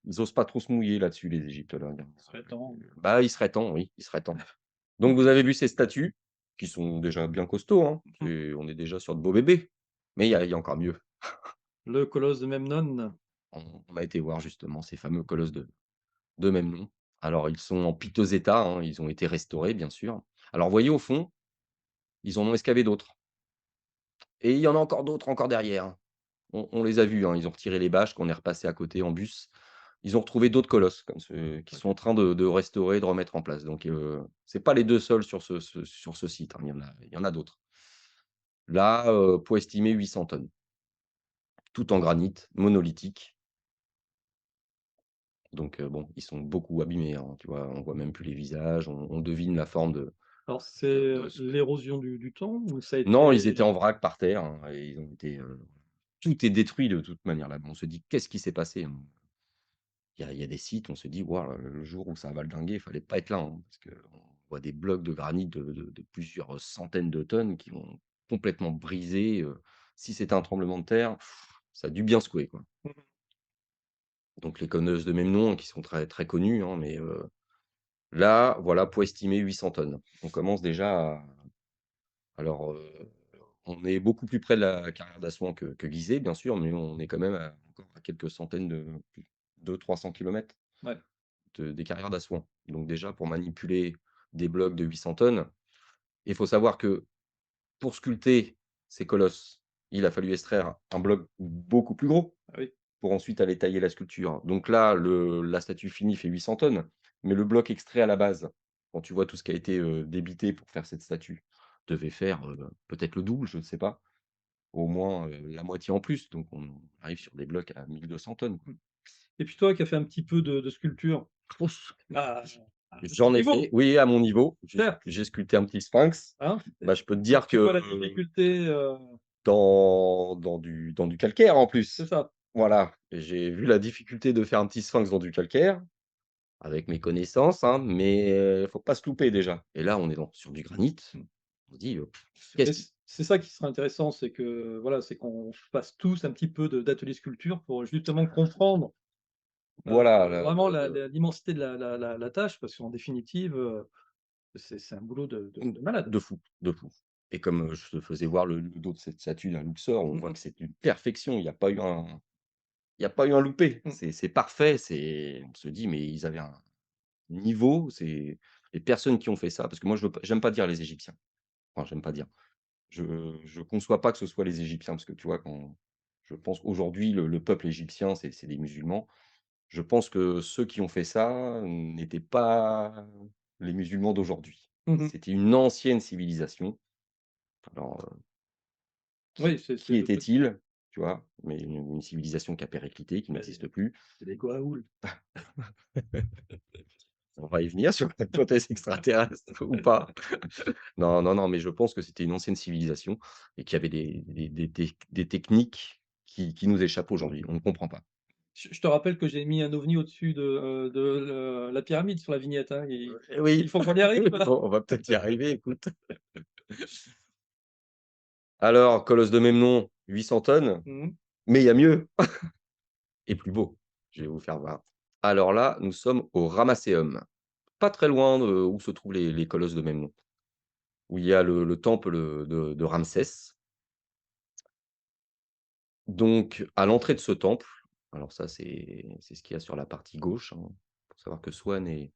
S2: ils osent pas trop se mouiller là-dessus les égyptologues, hein.
S1: Il serait temps.
S2: Bah, il serait temps, oui, il serait temps. Donc vous avez vu ces statues, qui sont déjà bien costauds, hein,
S1: Mmh.
S2: on est déjà sur de beaux bébés, mais il y a encore mieux.
S1: Le colosse de Memnon.
S2: On a été voir justement ces fameux colosses de même nom. Alors ils sont en piteux état, hein, ils ont été restaurés bien sûr. Alors vous voyez au fond, ils en ont excavé d'autres et il y en a encore d'autres encore derrière, hein. On les a vus, hein, ils ont retiré les bâches qu'on est repassé à côté en bus. Ils ont retrouvé d'autres colosses comme ceux qui sont en
S1: OK.
S2: train de restaurer, de remettre en place. Donc c'est pas les 2 seuls sur ce site, hein, il y en a d'autres. Là, poids estimé 800 tonnes, tout en granit, monolithique. Donc bon, ils sont beaucoup abîmés, hein, tu vois? On voit même plus les visages, on devine la forme
S1: Alors c'est,
S2: de ce
S1: l'érosion du temps ou ça a
S2: non, ils
S1: été
S2: étaient en vrac par terre, hein, et ils ont été, tout est détruit de toute manière là-bas. On se dit: «Qu'est-ce qui s'est passé?» hein? Il y a des sites, on se dit: «Waouh, le jour où ça va valdinguer, il fallait pas être là, hein», parce qu'on voit des blocs de granit de plusieurs centaines de tonnes qui ont complètement brisé, si c'était un tremblement de terre, ça a dû bien secouer, quoi.
S1: mmh mh.
S2: Donc les conneuses de même nom qui sont très, très connues, hein, mais là, voilà, poids estimé 800 tonnes. On commence déjà à alors, on est beaucoup plus près de la carrière d'Assouan que Gizeh, bien sûr, mais on est quand même encore à quelques centaines de 200-300 kilomètres
S1: Ouais.
S2: des carrières d'Assouan. Donc déjà, pour manipuler des blocs de 800 tonnes, il faut savoir que pour sculpter ces colosses, il a fallu extraire un bloc beaucoup plus gros
S1: Ah oui.
S2: pour ensuite aller tailler la sculpture. Donc là, la statue finie fait 800 tonnes, mais le bloc extrait à la base, quand tu vois tout ce qui a été, débité pour faire cette statue, devait faire, peut-être le double, je ne sais pas, au moins, la moitié en plus. Donc on arrive sur des blocs à 1200 tonnes, quoi.
S1: Mmh. Et puis toi qui as fait un petit peu de sculpture, à à ton
S2: J'en ai
S1: niveau,
S2: fait, oui, à mon niveau.
S1: certes,
S2: J'ai sculpté un petit sphinx.
S1: hein,
S2: Bah, je peux te
S1: donc
S2: dire
S1: tu
S2: que,
S1: vois la difficulté,
S2: dans du calcaire en
S1: c'est
S2: plus.
S1: ça.
S2: voilà, j'ai vu la difficulté de faire un petit sphinx dans du calcaire, avec mes connaissances, hein, mais faut pas se louper déjà. Et là, on est sur du granit.
S1: Mmh.
S2: On se dit,
S1: Mais
S2: qu'est-ce qui
S1: c'est ça qui serait intéressant, c'est que, voilà, c'est qu'on fasse tous un petit peu d'atelier sculpture pour justement comprendre,
S2: voilà,
S1: vraiment l'immensité de la tâche parce qu'en définitive, c'est un boulot de malade.
S2: de fou, de fou. Et comme, je te faisais voir le dos de cette statue d'un Luxor, on
S1: Mmh
S2: voit
S1: mh.
S2: que c'est une perfection. Il y a pas eu un loupé.
S1: Mmh.
S2: C'est parfait, on se dit: «Mais ils avaient un niveau». C'est les personnes qui ont fait ça, parce que moi je veux pas j'aime pas dire les Égyptiens. Enfin, j'aime pas dire. Je conçois pas que ce soit les Égyptiens, parce que tu vois, quand je pense qu'aujourd'hui le peuple égyptien, c'est des musulmans. Je pense que ceux qui ont fait ça n'étaient pas les musulmans d'aujourd'hui.
S1: Mmh mh.
S2: C'était une ancienne civilisation. Alors,
S1: Oui, c'est
S2: qui
S1: le truc,
S2: était-il? Tu vois? Mais une civilisation qui a périclité, qui
S1: bah,
S2: n'existe plus.
S1: c'est des Goa'uld.
S2: On va y venir sur l'hypothèse extraterrestre ou pas. Non, non, non, mais je pense que c'était une ancienne civilisation et qu'il y avait des techniques qui nous échappent
S1: Mmh.
S2: aujourd'hui. On ne comprend pas.
S1: Je te rappelle que j'ai mis un ovni au-dessus de le la pyramide sur la vignette, hein, il
S2: Oui,
S1: faut qu'on y arrive.
S2: on va peut-être y arriver, écoute. Alors, colosse de même nom, 800 tonnes,
S1: Mmh mh.
S2: mais il y a mieux et plus beau. Je vais vous faire voir. Alors là, nous sommes au Ramesséum, pas très loin de où se trouvent les colosses de même nom, où il y a le temple, de Ramsès. Donc à l'entrée de ce temple, alors ça, c'est ce qu'il y a sur la partie gauche, hein. Faut savoir que Swan et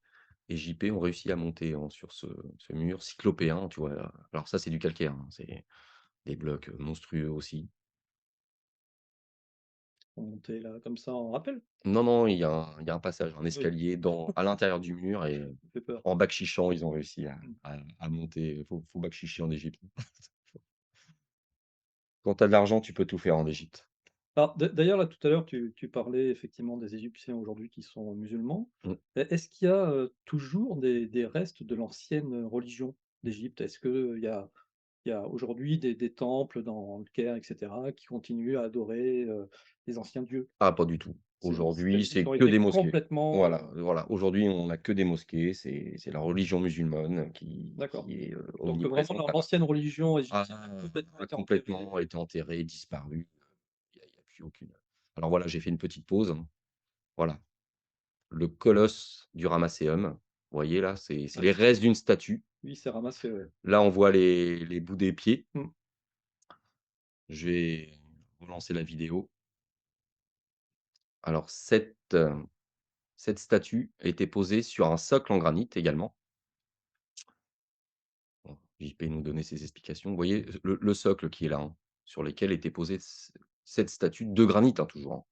S2: JP ont réussi à monter, hein, sur ce mur cyclopéen, tu vois? Alors ça, c'est du calcaire, hein, c'est des blocs, monstrueux aussi.
S1: Faut monter là comme ça en rappel?
S2: Non, non, il y a un passage, un
S1: Oui,
S2: escalier à l'intérieur du mur, et
S1: ça me fait peur.
S2: en backchichant, ils ont réussi à
S1: Mmh.
S2: à à monter. Faut backchicher en Égypte. Quand tu as de l'argent, tu peux tout faire en Égypte.
S1: Alors d'ailleurs, là, tout à l'heure, tu parlais effectivement des Égyptiens aujourd'hui qui sont musulmans.
S2: Mmh.
S1: Est-ce qu'il y a, toujours des restes de l'ancienne religion d'Égypte? Est-ce qu'il y a aujourd'hui des temples dans le Caire et cetera qui continuent à adorer, les anciens dieux?
S2: Ah, pas du tout.
S1: C'est
S2: Aujourd'hui,
S1: ils
S2: c'est
S1: ont
S2: que
S1: été
S2: des mosquées.
S1: complètement,
S2: Voilà, voilà. Aujourd'hui, on a que des mosquées. C'est la religion musulmane
S1: d'accord.
S2: qui est,
S1: Donc vraiment
S2: omniprésente là-bas.
S1: l'ancienne religion
S2: Ah,
S1: égyptienne a complètement
S2: a
S1: été enterrée.
S2: complètement été enterrée, disparue. Il y a plus aucune. Alors voilà, j'ai fait une petite pause, hein. Voilà, le colosse du Ramesséum. Vous voyez là, c'est
S1: Ouais,
S2: les restes d'une statue.
S1: oui, c'est ramassé, ouais.
S2: Là, on voit les bouts des pieds.
S1: Mmh.
S2: Je vais relancer la vidéo. Alors cette statue a été posée sur un socle en granit également. Bon, JP nous donnait ses explications. Vous voyez le socle qui est là, hein, sur lequel était posée cette statue de granit, hein, toujours, hein.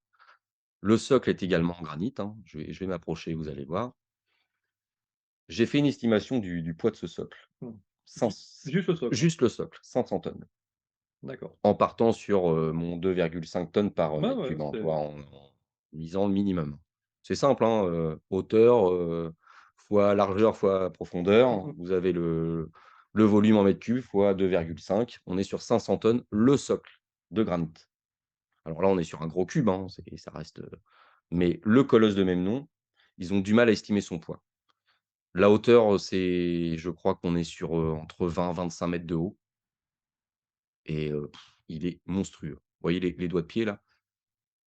S2: Le socle est également en granit, hein. Je vais m'approcher, vous allez voir. J'ai fait une estimation du poids de ce socle.
S1: Mmh.
S2: Cinq
S1: Juste le socle, hein?
S2: Juste le socle, 500 tonnes.
S1: D'accord.
S2: En partant sur, mon 2,5 tonnes par,
S1: Ouais,
S2: mètre
S1: ouais,
S2: cube, hein, tu
S1: c'est
S2: vois? En misant le minimum. C'est simple, hein, hauteur, fois largeur fois
S1: mmh
S2: profondeur.
S1: mh.
S2: Vous avez le volume en mètres cubes fois 2,5. On est sur 500 tonnes, le socle de granit. Alors là, on est sur un gros cube, hein, ça reste, mais le colosse de même nom, ils ont du mal à estimer son poids. La hauteur, je crois qu'on est sur, entre 20-25 mètres de haut, et il est monstrueux. Vous voyez les doigts de pied là?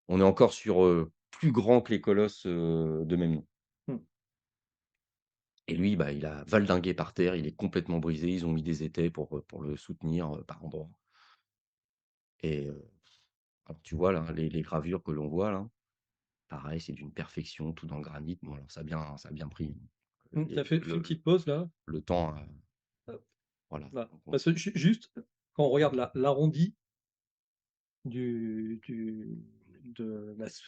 S2: On est encore sur, plus grand que les colosses, de même nom,
S1: Mmh.
S2: et lui, bah, il a valdingué par terre, il est complètement brisé. Ils ont mis des étais pour le soutenir, par endroits, et alors tu vois là, les gravures que l'on voit là, pareil, c'est d'une perfection, tout dans le granit. Bon alors ça a bien pris,
S1: Tu as
S2: les
S1: fait une petite pause là?
S2: le temps,
S1: Hop,
S2: voilà.
S1: là.
S2: Donc
S1: Parce que juste, quand on regarde l'arrondi de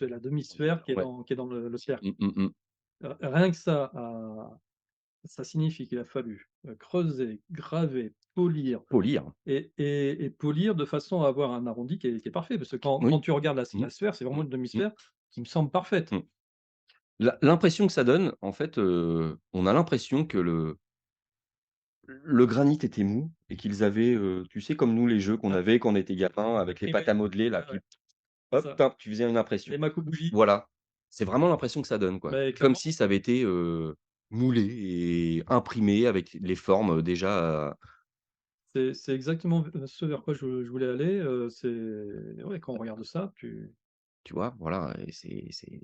S1: la demi-sphère
S2: ouais.
S1: qui est dans le cercle,
S2: Mmh, mmh mh.
S1: rien que ça, ça signifie qu'il a fallu, creuser, graver, polir
S2: Polir.
S1: et polir de façon à avoir un arrondi qui est parfait. Parce que quand
S2: Oui.
S1: tu regardes
S2: Mmh.
S1: la sphère, c'est vraiment
S2: Mmh.
S1: une
S2: Mmh.
S1: demi-sphère qui me semble parfaite.
S2: Mmh. L'impression que ça donne, en fait, on a l'impression que le granit était mou et qu'ils avaient, tu sais, comme nous les jeux qu'on
S1: Ah,
S2: avait quand on était gamin avec les
S1: oui,
S2: pâtes
S1: oui.
S2: à modeler là,
S1: Ouais, ouais. c'est
S2: hop,
S1: ça.
S2: tin, tu faisais une impression.
S1: Les Makō-bougies,
S2: Voilà, c'est vraiment l'impression que ça donne, quoi.
S1: mais
S2: Comme
S1: clairement,
S2: si ça avait été, moulé et imprimé avec les formes, déjà,
S1: c'est exactement ce vers quoi je voulais aller, c'est ouais, quand on regarde ça, tu
S2: tu vois? Voilà et c'est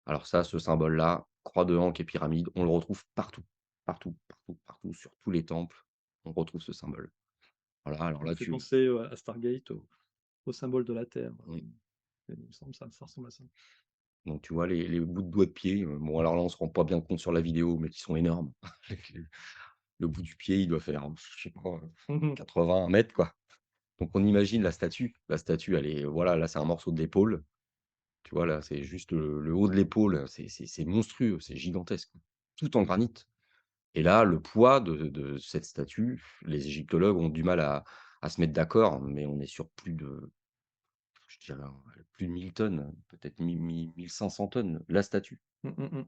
S2: alors ça, ce symbole-là, croix de Hank et pyramide, on le retrouve partout, partout, partout, partout, sur tous les temples, on retrouve ce symbole. Voilà, alors
S1: ça me
S2: là,
S1: fait
S2: tu
S1: penser, à Stargate, au symbole de la Terre,
S2: mmh,
S1: il me semble ça ressemble à ça.
S2: donc tu vois les bouts de doigts de pied, bon alors là, on se rend pas bien compte sur la vidéo, mais qui sont énormes. Le bout du pied, il doit faire, je sais pas,
S1: Mmh mh.
S2: 80 mètres, quoi. Donc on imagine la statue. La statue, elle est voilà, là, c'est un morceau de l'épaule. Tu vois, là, c'est juste le haut de l'épaule, c'est monstrueux, c'est gigantesque, tout en granit. Et là, le poids de cette statue, les égyptologues ont du mal à se mettre d'accord, mais on est sur plus de, je dirais, plus de 1000 tonnes, peut-être 1 500 tonnes, la statue.
S1: Mmh, mmh mh.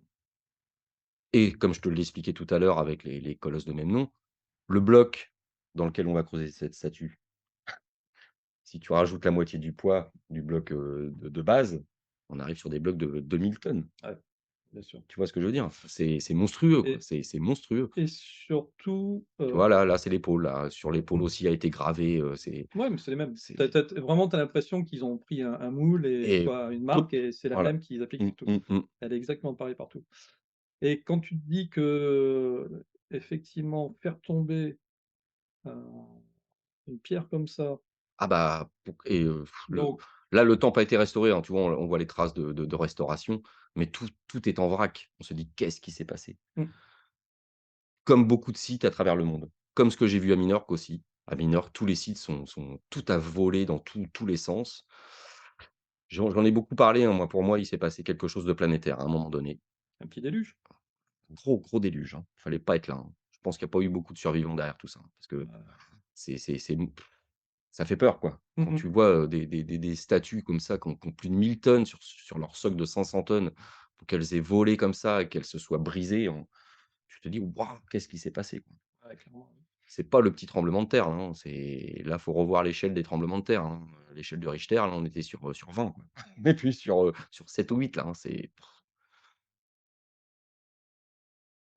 S2: Et comme je te l'ai expliqué tout à l'heure avec les colosses de même nom, le bloc dans lequel on va creuser cette statue, si tu rajoutes la moitié du poids du bloc, de base, on arrive sur des blocs de 2000 tonnes.
S1: Ouais, bien sûr.
S2: Tu vois ce que je veux dire? C'est monstrueux, quoi,
S1: Et
S2: c'est monstrueux.
S1: et surtout,
S2: Tu vois, là, c'est l'épaule, là, sur l'épaule aussi a été gravé,
S1: ouais, mais c'est les mêmes.
S2: c'est
S1: Tu as vraiment l'impression qu'ils ont pris un moule et
S2: et
S1: quoi, une
S2: tout
S1: marque et c'est la
S2: voilà.
S1: même qu'ils appliquent
S2: Mmh,
S1: partout.
S2: mmh, mmh.
S1: Elle est exactement pareille partout. Et quand tu te dis que, effectivement, faire tomber, heu, une pierre comme ça,
S2: Ah bah, pour et le
S1: donc
S2: là, le temple a été restauré, hein, tu vois, on voit les traces de restauration, mais tout est en vrac. On se dit: «Qu'est-ce qui s'est passé?»
S1: mmh,
S2: Comme beaucoup de sites à travers le monde. Comme ce que j'ai vu à Minorque aussi. À Minorque, tous les sites sont tout à voler dans tous les sens. J'en ai beaucoup parlé, hein, moi, pour moi, il s'est passé quelque chose de planétaire à un moment donné.
S1: un petit déluge.
S2: Gros, gros déluge, hein. Fallait pas être là, hein. Je pense qu'il y a pas eu beaucoup de survivants derrière tout ça, hein, parce que c'est ça fait peur, quoi.
S1: Mmh
S2: Quand
S1: mh.
S2: tu vois, des statues comme ça qui ont plus de 1000 tonnes sur leur socle de 500 tonnes, pour qu'elles aient volé comme ça et qu'elles se soient brisées en tu te dis: «Waouh, qu'est-ce qui s'est passé, quoi?»
S1: Ouais, clairement, oui.
S2: C'est pas le petit tremblement de terre, hein, c'est là, faut revoir l'échelle des tremblements de terre, hein. L'échelle de Richter, là, on était sur 20, quoi. Et puis sur 7 ou 8 là, hein, c'est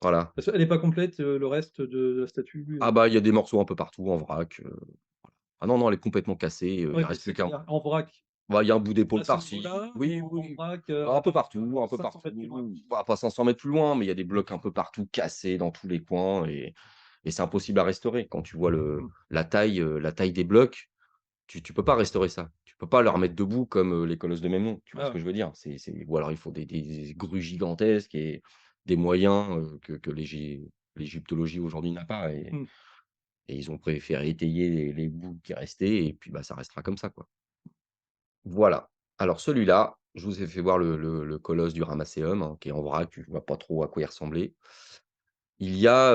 S2: voilà.
S1: Parce qu'elle est pas complète, le reste de la statue,
S2: Ah bah, il y a des morceaux un peu partout en vrac, ah non, non, elle est complètement cassée, il
S1: ouais,
S2: reste plus qu'un
S1: c'est-à-dire en vrac,
S2: bah, il y a un bout d'épaule
S1: à ce
S2: par-ci.
S1: niveau-là
S2: Oui,
S1: ou en
S2: oui,
S1: vrac,
S2: un peu partout, un peu
S1: 500
S2: partout.
S1: mètres plus loin?
S2: Bah, pas 500 mètres plus loin, mais il y a des blocs un peu partout cassés dans tous les coins et c'est impossible à restaurer. Quand tu vois
S1: Mmh.
S2: la taille des blocs, tu peux pas restaurer ça. Tu peux pas le remettre debout comme, les colosses de même nom. Tu vois
S1: Ah
S2: ce que
S1: ouais.
S2: je veux dire? C'est ou alors il faut des grues gigantesques et des moyens, que l'égyptologie aujourd'hui n'a pas
S1: Mmh.
S2: et ils ont préféré étayer les bouts qui restaient et puis, bah, ça restera comme ça, quoi. Voilà. Alors celui-là, je vous ai fait voir le colosse du Ramesséum, hein, qui est en vrac, tu vois pas trop à quoi il ressemblait. Il y a,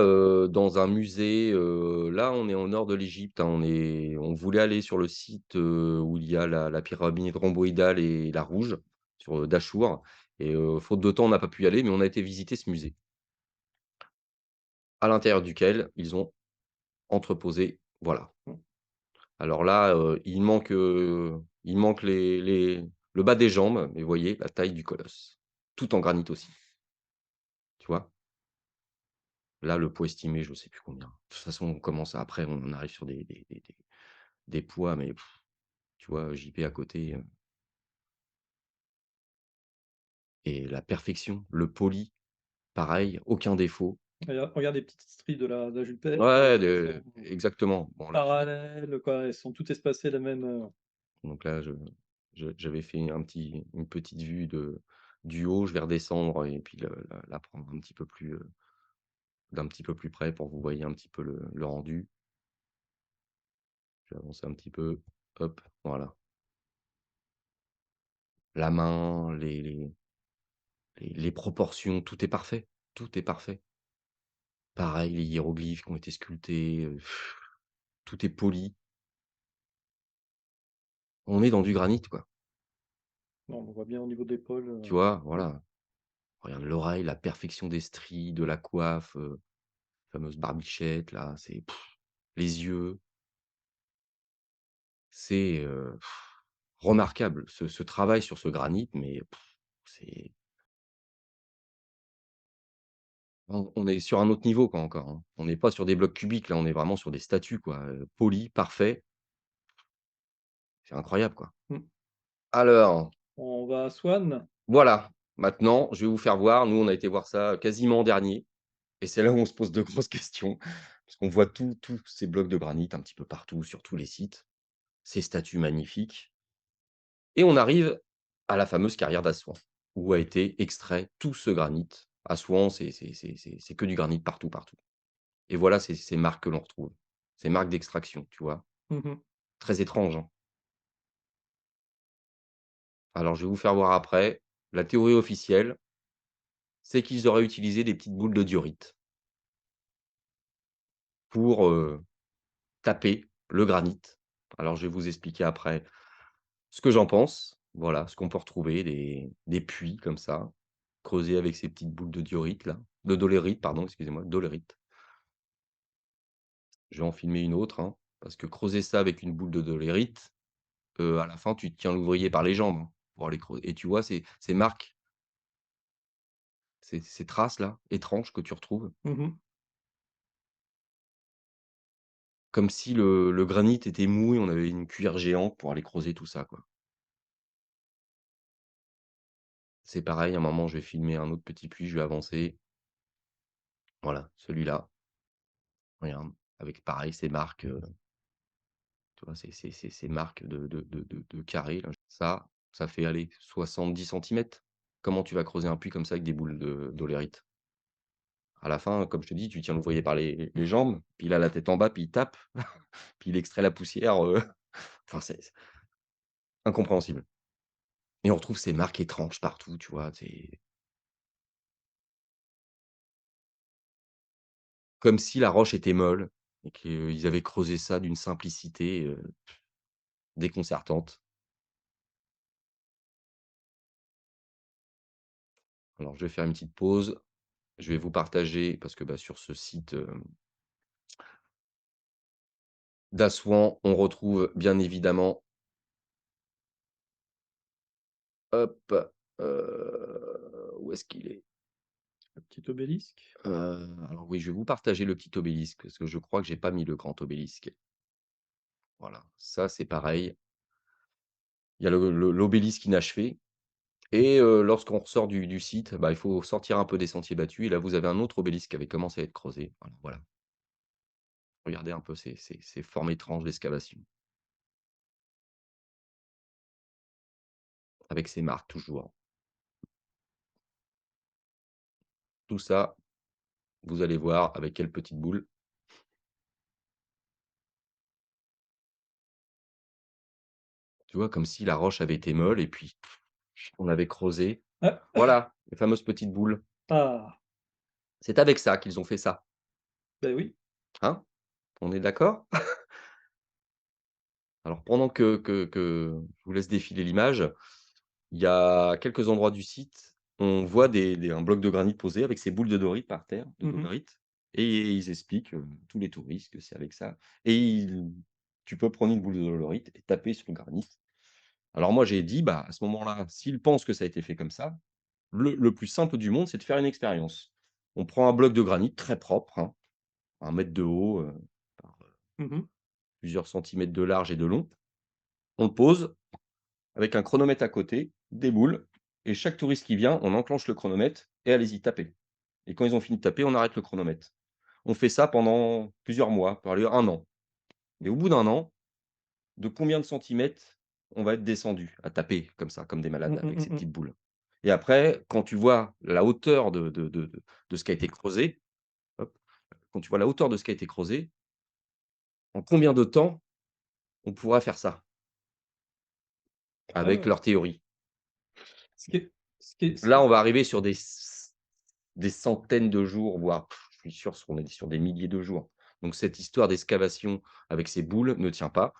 S2: dans un musée, là, on est au nord de l'Égypte, hein, on voulait aller sur le site, où il y a la pyramide rhomboïdale et la rouge, sur, Dachour et faute de temps, on n'a pas pu y aller, mais on a été visiter ce musée, à l'intérieur duquel ils ont entreposé voilà.
S1: Mmh.
S2: Alors là, il manque le bas des jambes, mais vous voyez la taille du colosse. Tout en granit aussi, tu vois? Là, le poids estimé, je sais plus combien. De toute façon, on commence après, on arrive sur des poids, mais tu vois, JP à côté, et la perfection, le poli, pareil, aucun défaut.
S1: Regarde les petites stries de la Jupiter,
S2: Ouais,
S1: elles sont
S2: exactement. Bon là,
S1: parallèles, quoi, elles sont toutes espacées de la même,
S2: donc là, j'avais fait une petite vue du haut, je vais redescendre et puis la prendre un petit peu plus, d'un petit peu plus près pour que vous voyez un petit peu le rendu. Je vais avancer un petit peu, hop, voilà. La main, les proportions, tout est parfait, tout est parfait. Pareil, les hiéroglyphes qui ont été sculptés, tout est poli. On est dans du granit, quoi.
S1: non, on voit bien au niveau de l'épaule,
S2: Tu vois?
S1: mmh.
S2: Voilà. Regarde l'oreille, la perfection des stries, de la coiffe, fameuse barbichette là, c'est les yeux, c'est, remarquable. Ce travail sur ce granit, mais c'est on est sur un autre niveau quoi encore, hein. On n'est pas sur des blocs cubiques là, on est vraiment sur des statues quoi, polis, parfaits. C'est incroyable quoi.
S1: Mmh.
S2: Alors,
S1: On va à Swan?
S2: voilà, maintenant je vais vous faire voir, nous on a été voir ça quasiment en dernier et c'est là où on se pose de grosses questions, parce qu'on voit tous ces blocs de granit un petit peu partout, sur tous les sites, ces statues magnifiques et on arrive à la fameuse carrière d'Assouan, où a été extrait tout ce granit. Assouan, c'est que du granit partout, partout et voilà ces marques que l'on retrouve, ces marques d'extraction, tu vois?
S1: Mmh mh.
S2: Très étrange, hein? Alors je vais vous faire voir après. La théorie officielle, c'est qu'ils auraient utilisé des petites boules de diorite pour, taper le granit. Alors je vais vous expliquer après ce que j'en pense. Voilà, ce qu'on peut retrouver, des puits comme ça, creusés avec ces petites boules de diorite là, de dolérite pardon, excusez-moi, dolérite. Je vais en filmer une autre, hein, parce que creuser ça avec une boule de dolérite, à la fin tu te tiens l'ouvrier par les jambes, hein, pour aller creuser et tu vois ces marques, ces traces là, étranges que tu retrouves?
S1: Mmh mh.
S2: Comme si le granit était mou et on avait une cuillère géante pour aller creuser tout ça, quoi. C'est pareil, à un moment, je vais filmer un autre petit puits, je vais avancer. Voilà, celui-là, regarde, avec pareil ces marques, tu vois, ces marques de carrés là. Ça fait, aller 70 centimètres. Comment tu vas creuser un puits comme ça avec des boules de dolérite? À la fin, comme je te dis, tu tiens l'ouvrier par les jambes, puis il a la tête en bas, puis il tape, puis il extrait la poussière, enfin c'est incompréhensible et on retrouve ces marques étranges partout, tu vois? C'est comme si la roche était molle et qu'ils avaient creusé ça d'une simplicité, déconcertante. Alors je vais faire une petite pause, je vais vous partager parce que, bah, sur ce site, d'Assouan, on retrouve bien évidemment, hop, où est-ce qu'il est?
S1: Le petit obélisque.
S2: Alors oui, je vais vous partager le petit obélisque parce que je crois que j'ai pas mis le grand obélisque. Voilà, ça c'est pareil. Il y a l'obélisque inachevé et lorsqu'on ressort du site, bah, il faut sortir un peu des sentiers battus et là vous avez un autre obélisque qui avait commencé à être creusé. Voilà. Regardez un peu ces formes étranges d'excavation, avec ces marques toujours. Tout ça, vous allez voir avec quelle petite boule. Tu vois? Comme si la roche avait été molle et puis on avait creusé.
S1: Ah!
S2: Voilà, les fameuses petites boules.
S1: Ah!
S2: C'est avec ça qu'ils ont fait ça,
S1: Beh, oui.
S2: hein? On est d'accord? Alors pendant que je vous laisse défiler l'image, il y a quelques endroits du site, on voit un bloc de granit posé avec ces boules de dorite par terre, de
S1: Mmh mh.
S2: dolerite et ils expliquent, tous les touristes que c'est avec ça et tu peux prendre une boule de dolerite et taper sur le granit. Alors moi j'ai dit: «Bah, à ce moment-là, s'ils pensent que ça a été fait comme ça, le plus simple du monde, c'est de faire une expérience». On prend un bloc de granit très propre, hein, 1 mètre de haut, par,
S1: Mmh mh.
S2: plusieurs centimètres de large et de long. On le pose avec un chronomètre à côté, des boules et chaque touriste qui vient, on enclenche le chronomètre et allez-y, tapez et quand ils ont fini de taper, on arrête le chronomètre. On fait ça pendant plusieurs mois, pour aller 1 an et au bout d'1 an, de combien de centimètres on va être descendu à taper comme ça, comme des
S1: Mmh
S2: malades
S1: mh,
S2: avec ces
S1: mmh mh.
S2: petites boules et après, quand tu vois la hauteur de ce qui a été creusé, hop, quand tu vois la hauteur de ce qui a été creusé, en combien de temps on pourra faire ça? Avec
S1: Ah!
S2: leur théorie.
S1: Ce qui est ce qui
S2: Là,
S1: est
S2: on va arriver sur des centaines de jours, voire je suis sûr on est sur des milliers de jours. Donc cette histoire d'excavation avec ces boules ne tient pas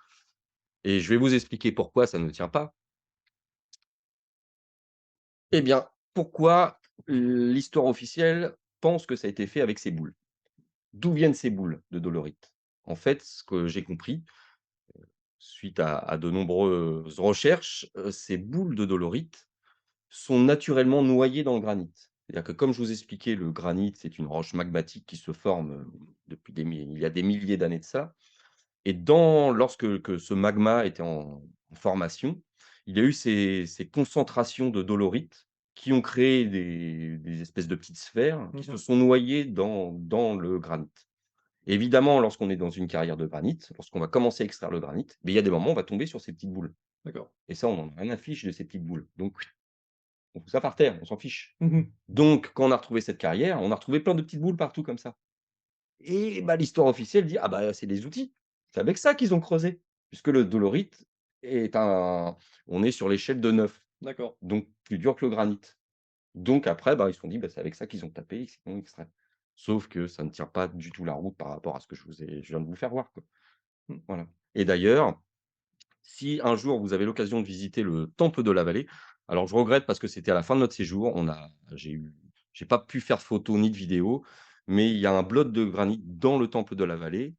S2: et je vais vous expliquer pourquoi ça ne tient pas. Eh bien, pourquoi l'histoire officielle pense que ça a été fait avec ces boules? D'où viennent ces boules de dolorite? En fait, ce que j'ai compris, suite à de nombreuses recherches, ces boules de dolorite sont naturellement noyées dans le granit. C'est-à-dire que comme je vous expliquais, le granit, c'est une roche magmatique qui se forme, depuis il y a des milliers d'années de ça. Et lorsque ce magma était en formation, il y a eu ces concentrations de dolorite qui ont créé des espèces de petites sphères qui se
S1: Mmh.
S2: sont noyées dans le granit. Évidemment, lorsqu'on est dans une carrière de granit, lorsqu'on va commencer à extraire le granit, beh, il y a des moments où on va tomber sur ces petites boules
S1: D'accord.
S2: et ça, on en a rien à fiche de ces petites boules. Donc on fout ça par terre, on s'en fiche.
S1: Mmh.
S2: Donc quand on a retrouvé cette carrière, on a retrouvé plein de petites boules partout comme ça. Et bah, l'histoire officielle dit: «Ah bah, c'est des outils». C'est avec ça qu'ils ont creusé, puisque le dolorite est un on est sur l'échelle de 9,
S1: D'accord.
S2: donc plus dur que le granit. Donc après, bah, ils se sont dit: «Bah, c'est avec ça qu'ils ont tapé, ils ont extrait». Sauf que ça ne tient pas du tout la route par rapport à ce que je viens de vous faire voir, quoi.
S1: Mmh.
S2: Voilà. Et d'ailleurs, si un jour vous avez l'occasion de visiter le temple de la vallée, alors je regrette parce que c'était à la fin de notre séjour, j'ai pas pu faire de photos ni de vidéos, mais il y a un bloc de granit dans le temple de la vallée.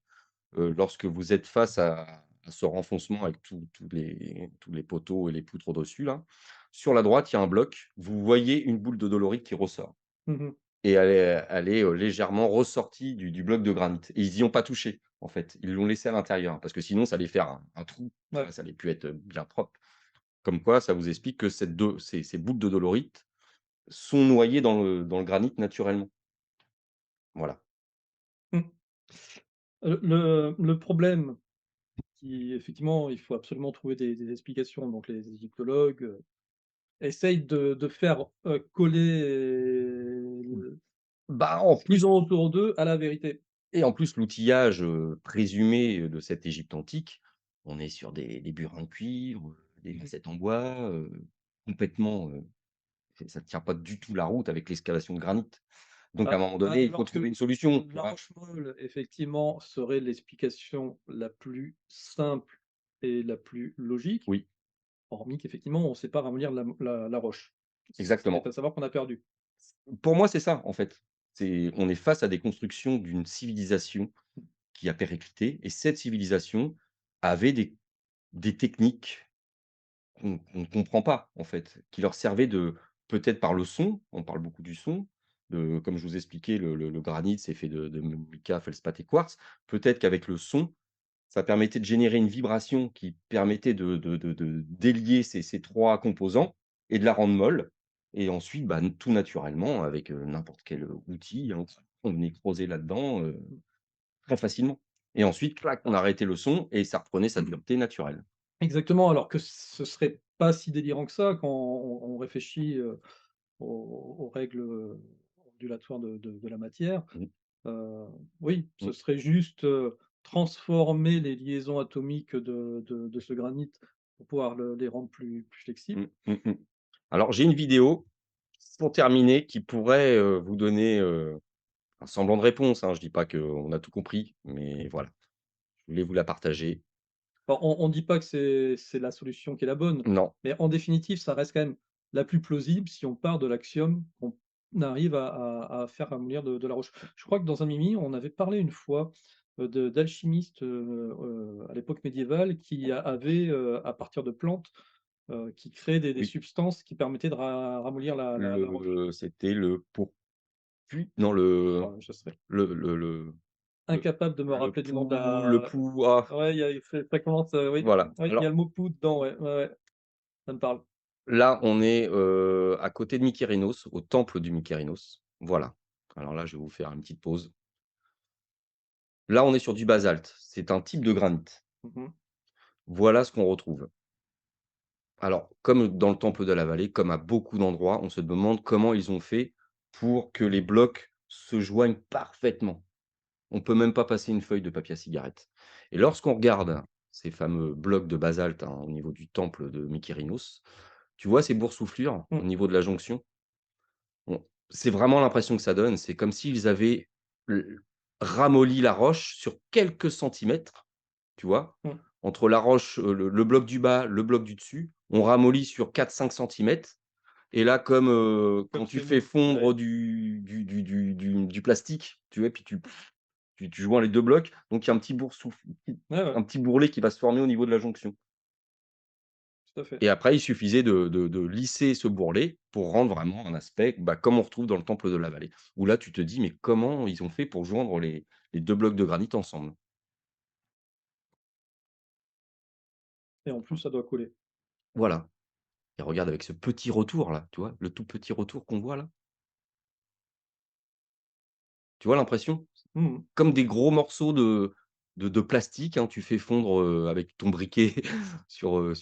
S2: Lorsque vous êtes face à ce renfoncement avec tous les poteaux et les poutres au-dessus là, sur la droite, il y a un bloc, vous voyez une boule de dolorite qui ressort
S1: Mmh.
S2: et elle est légèrement ressortie du bloc de granit et ils y ont pas touché, en fait. Ils l'ont laissé à l'intérieur parce que sinon ça allait faire un trou, tu
S1: Ouais.
S2: vois? Ça allait plus être bien propre. Comme quoi, ça vous explique que ces boules de dolorite sont noyées dans le granit naturellement. Voilà.
S1: Mmh. Le problème qui effectivement, il faut absolument trouver des explications. Donc les égyptologues, essayent de faire, coller
S2: Bah, en
S1: ce qu'ils
S2: plus
S1: ont autour d'eux à la vérité.
S2: Et en plus, l'outillage, présumé, de cette Égypte antique, on est sur des burins de cuivre, des
S1: Mmh.
S2: macettes en bois, complètement, ça ne tient pas du tout la route avec l'excavation de granit. Donc à un moment donné, il faut
S1: Alors
S2: trouver
S1: que
S2: une solution, tu
S1: la
S2: vois?
S1: roche molle, effectivement, serait l'explication la plus simple et la plus logique,
S2: Oui,
S1: hormis qu'effectivement, on ne sait pas ramollir la roche. C'est
S2: exactement.
S1: à savoir qu'on a perdu.
S2: Pour moi, c'est ça, en fait. On est face à des constructions d'une civilisation qui a périclité et cette civilisation avait des techniques qu'on ne comprend pas, en fait, qui leur servait de peut-être par le son, on parle beaucoup du son, comme je vous expliquais, le granit, c'est fait de mica, feldspath et quartz. Peut-être qu'avec le son, ça permettait de générer une vibration qui permettait de délier ces 3 composants et de la rendre molle et ensuite, bah, tout naturellement avec, n'importe quel, outil, hein, on venait creuser là-dedans, très facilement et ensuite, clac, on arrêtait le son et ça reprenait sa dureté naturelle.
S1: Exactement, alors que ce serait pas si délirant que ça quand on réfléchit, aux règles, ondulatoires de la matière.
S2: Mmh,
S1: Heu, oui, ce
S2: mmh,
S1: serait juste, transformer les liaisons atomiques de ce granit pour pouvoir les rendre plus
S2: mmh,
S1: flexibles.
S2: mmh, mmh. Alors j'ai une vidéo, pour terminer, qui pourrait, vous donner, un semblant de réponse, hein. Je dis pas qu'on a tout compris, mais voilà, je voulais vous la partager.
S1: Alors on dit pas que c'est la solution qui est la bonne,
S2: Non,
S1: mais en définitive, ça reste quand même la plus plausible si on part de l'axiome qu'on arrive à faire ramollir de la roche. Je crois que dans un Mimi, on avait parlé une fois, d'alchimistes, à l'époque médiévale qui avaient, à partir de plantes, qui créaient des
S2: oui,
S1: substances qui permettaient de ramollir la roche.
S2: c'était le non, le
S1: Je serais
S2: le le le
S1: incapable de me
S2: le
S1: rappeler du nom de
S2: pou le
S1: la
S2: pou ah,
S1: ouais, il y a ça commence, oui,
S2: voilà.
S1: oui, il y a
S2: Alors
S1: le mot «pou» dedans, ouais, ouais, ouais, ça me parle.
S2: là, on est, à côté de Mykérinos, au temple du Mykérinos. Voilà. Alors là, je vais vous faire une petite pause. Là, on est sur du basalte. C'est un type de granit.
S1: Mmh.
S2: Voilà ce qu'on retrouve. Alors, comme dans le temple de la vallée, comme à beaucoup d'endroits, on se demande comment ils ont fait pour que les blocs se joignent parfaitement. On peut même pas passer une feuille de papier à cigarette. Et lorsqu'on regarde ces fameux blocs de basalte, hein, au niveau du temple de Mykérinos, tu vois ces boursouflures au
S1: Mmh.
S2: niveau de la jonction? C'est vraiment l'impression que ça donne. C'est comme s'ils avaient l ramolli la roche sur quelques centimètres, tu vois?
S1: Mmh.
S2: Entre la roche, le bloc du bas, le bloc du dessus, on ramollit sur 4-5 centimètres et là, comme, quand
S1: Comme
S2: tu
S1: chez
S2: fais
S1: nous,
S2: fondre
S1: ouais.
S2: du plastique, tu vois? Puis tu Tu joins les 2 blocs, donc il y a
S1: Ouais, ouais,
S2: un petit bourrelet qui va se former au niveau de la jonction
S1: tout à fait.
S2: et après il suffisait de lisser ce bourrelet pour rendre vraiment un aspect, bah, comme on retrouve dans le temple de la vallée. Où là, tu te dis: «Mais comment ils ont fait pour joindre les 2 blocs de granit ensemble?»
S1: Et en plus, ça doit coller.
S2: Voilà, et regarde avec ce petit retour là, tu vois? Le tout petit retour qu'on voit là? Tu vois l'impression?
S1: Mmh mh.
S2: Comme des gros morceaux de plastique, hein, tu fais fondre, avec ton briquet sur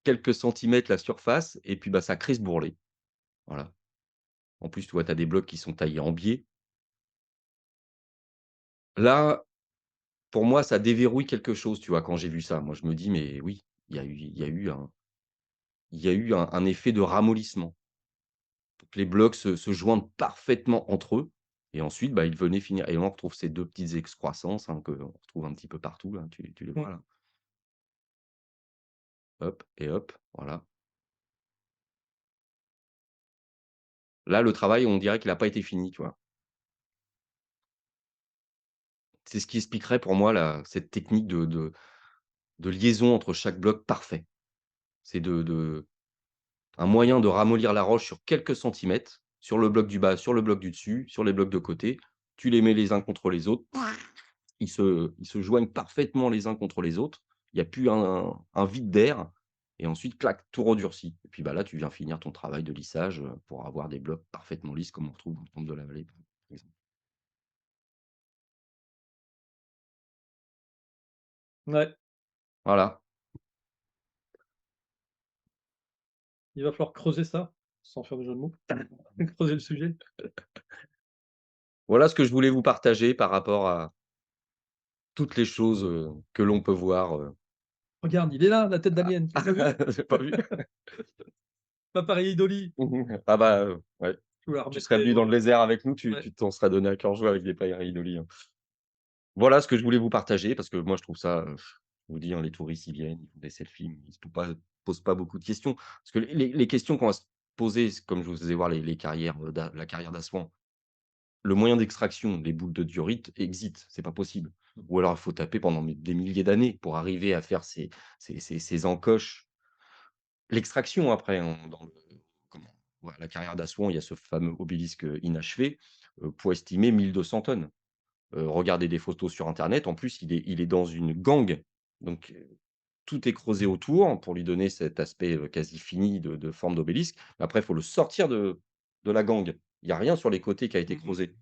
S2: quelques centimètres la surface et puis, bah, ça crée ce bourrelet. Voilà. En plus, tu vois, tu as des blocs qui sont taillés en biais. Là, pour moi, ça déverrouille quelque chose, tu vois, quand j'ai vu ça. Moi, je me dis: «Mais oui, il y a eu un effet de ramollissement». Pour que les blocs se joignent parfaitement entre eux et ensuite, bah, ils venaient finir et là, on retrouve ces 2 petites excroissances, hein, qu'on retrouve un petit peu partout là, tu les
S1: Mmh.
S2: vois là? Hop et hop, voilà. Là, le travail, on dirait qu'il a pas été fini, tu vois? C'est ce qui expliquerait pour moi cette technique de liaison entre chaque bloc parfait. C'est de un moyen de ramollir la roche sur quelques centimètres, sur le bloc du bas, sur le bloc du dessus, sur les blocs de côté. Tu les mets les uns contre les autres. Ils se joignent parfaitement les uns contre les autres. Il y a plus un vide d'air et ensuite clac, tout redurci et puis, bah, là, tu viens finir ton travail de lissage, pour avoir des blocs parfaitement lisses comme on retrouve dans le temple de la vallée, par exemple.
S1: Ouais,
S2: Voilà.
S1: il va falloir creuser ça, sans faire de jeu de mots. Creuser le sujet.
S2: Voilà ce que je voulais vous partager par rapport à toutes les choses, que l'on peut voir,
S1: Regarde, il est là, la tête d'alien, tu l'as pas vu?
S2: j'ai pas vu.
S1: L'appareil Dolly.
S2: Ah bah, ouais.
S1: Je vous la
S2: Tu serais
S1: remettrai
S2: venu dans le désert avec nous, tu
S1: ouais.
S2: tu t'en serais donné à cœur joie avec des pailleries d'Oli, hein. Voilà ce que je voulais vous partager parce que moi je trouve ça, je vous dis, hein, les touristes, ils viennent, ils font des selfies, mais ils se posent pas beaucoup de questions. Parce que les questions qu'on va se poser, c'est comme je vous faisais voir les carrières, la carrière d'Assouan, le moyen d'extraction des boules de diorite existe, c'est pas possible. Ou alors il faut taper pendant des milliers d'années pour arriver à faire ces encoches. L'extraction après, hein, dans le comment voilà, la carrière d'Assouan, il y a ce fameux obélisque, inachevé, pour estimer 1 200 tonnes. Regardez des photos sur internet. En plus, il est dans une gangue, donc tout est creusé autour pour lui donner cet aspect, quasi fini de forme d'obélisque. Après, il faut le sortir de la gangue. Il y a rien sur les côtés qui a été
S1: Mmh mh.
S2: creusé.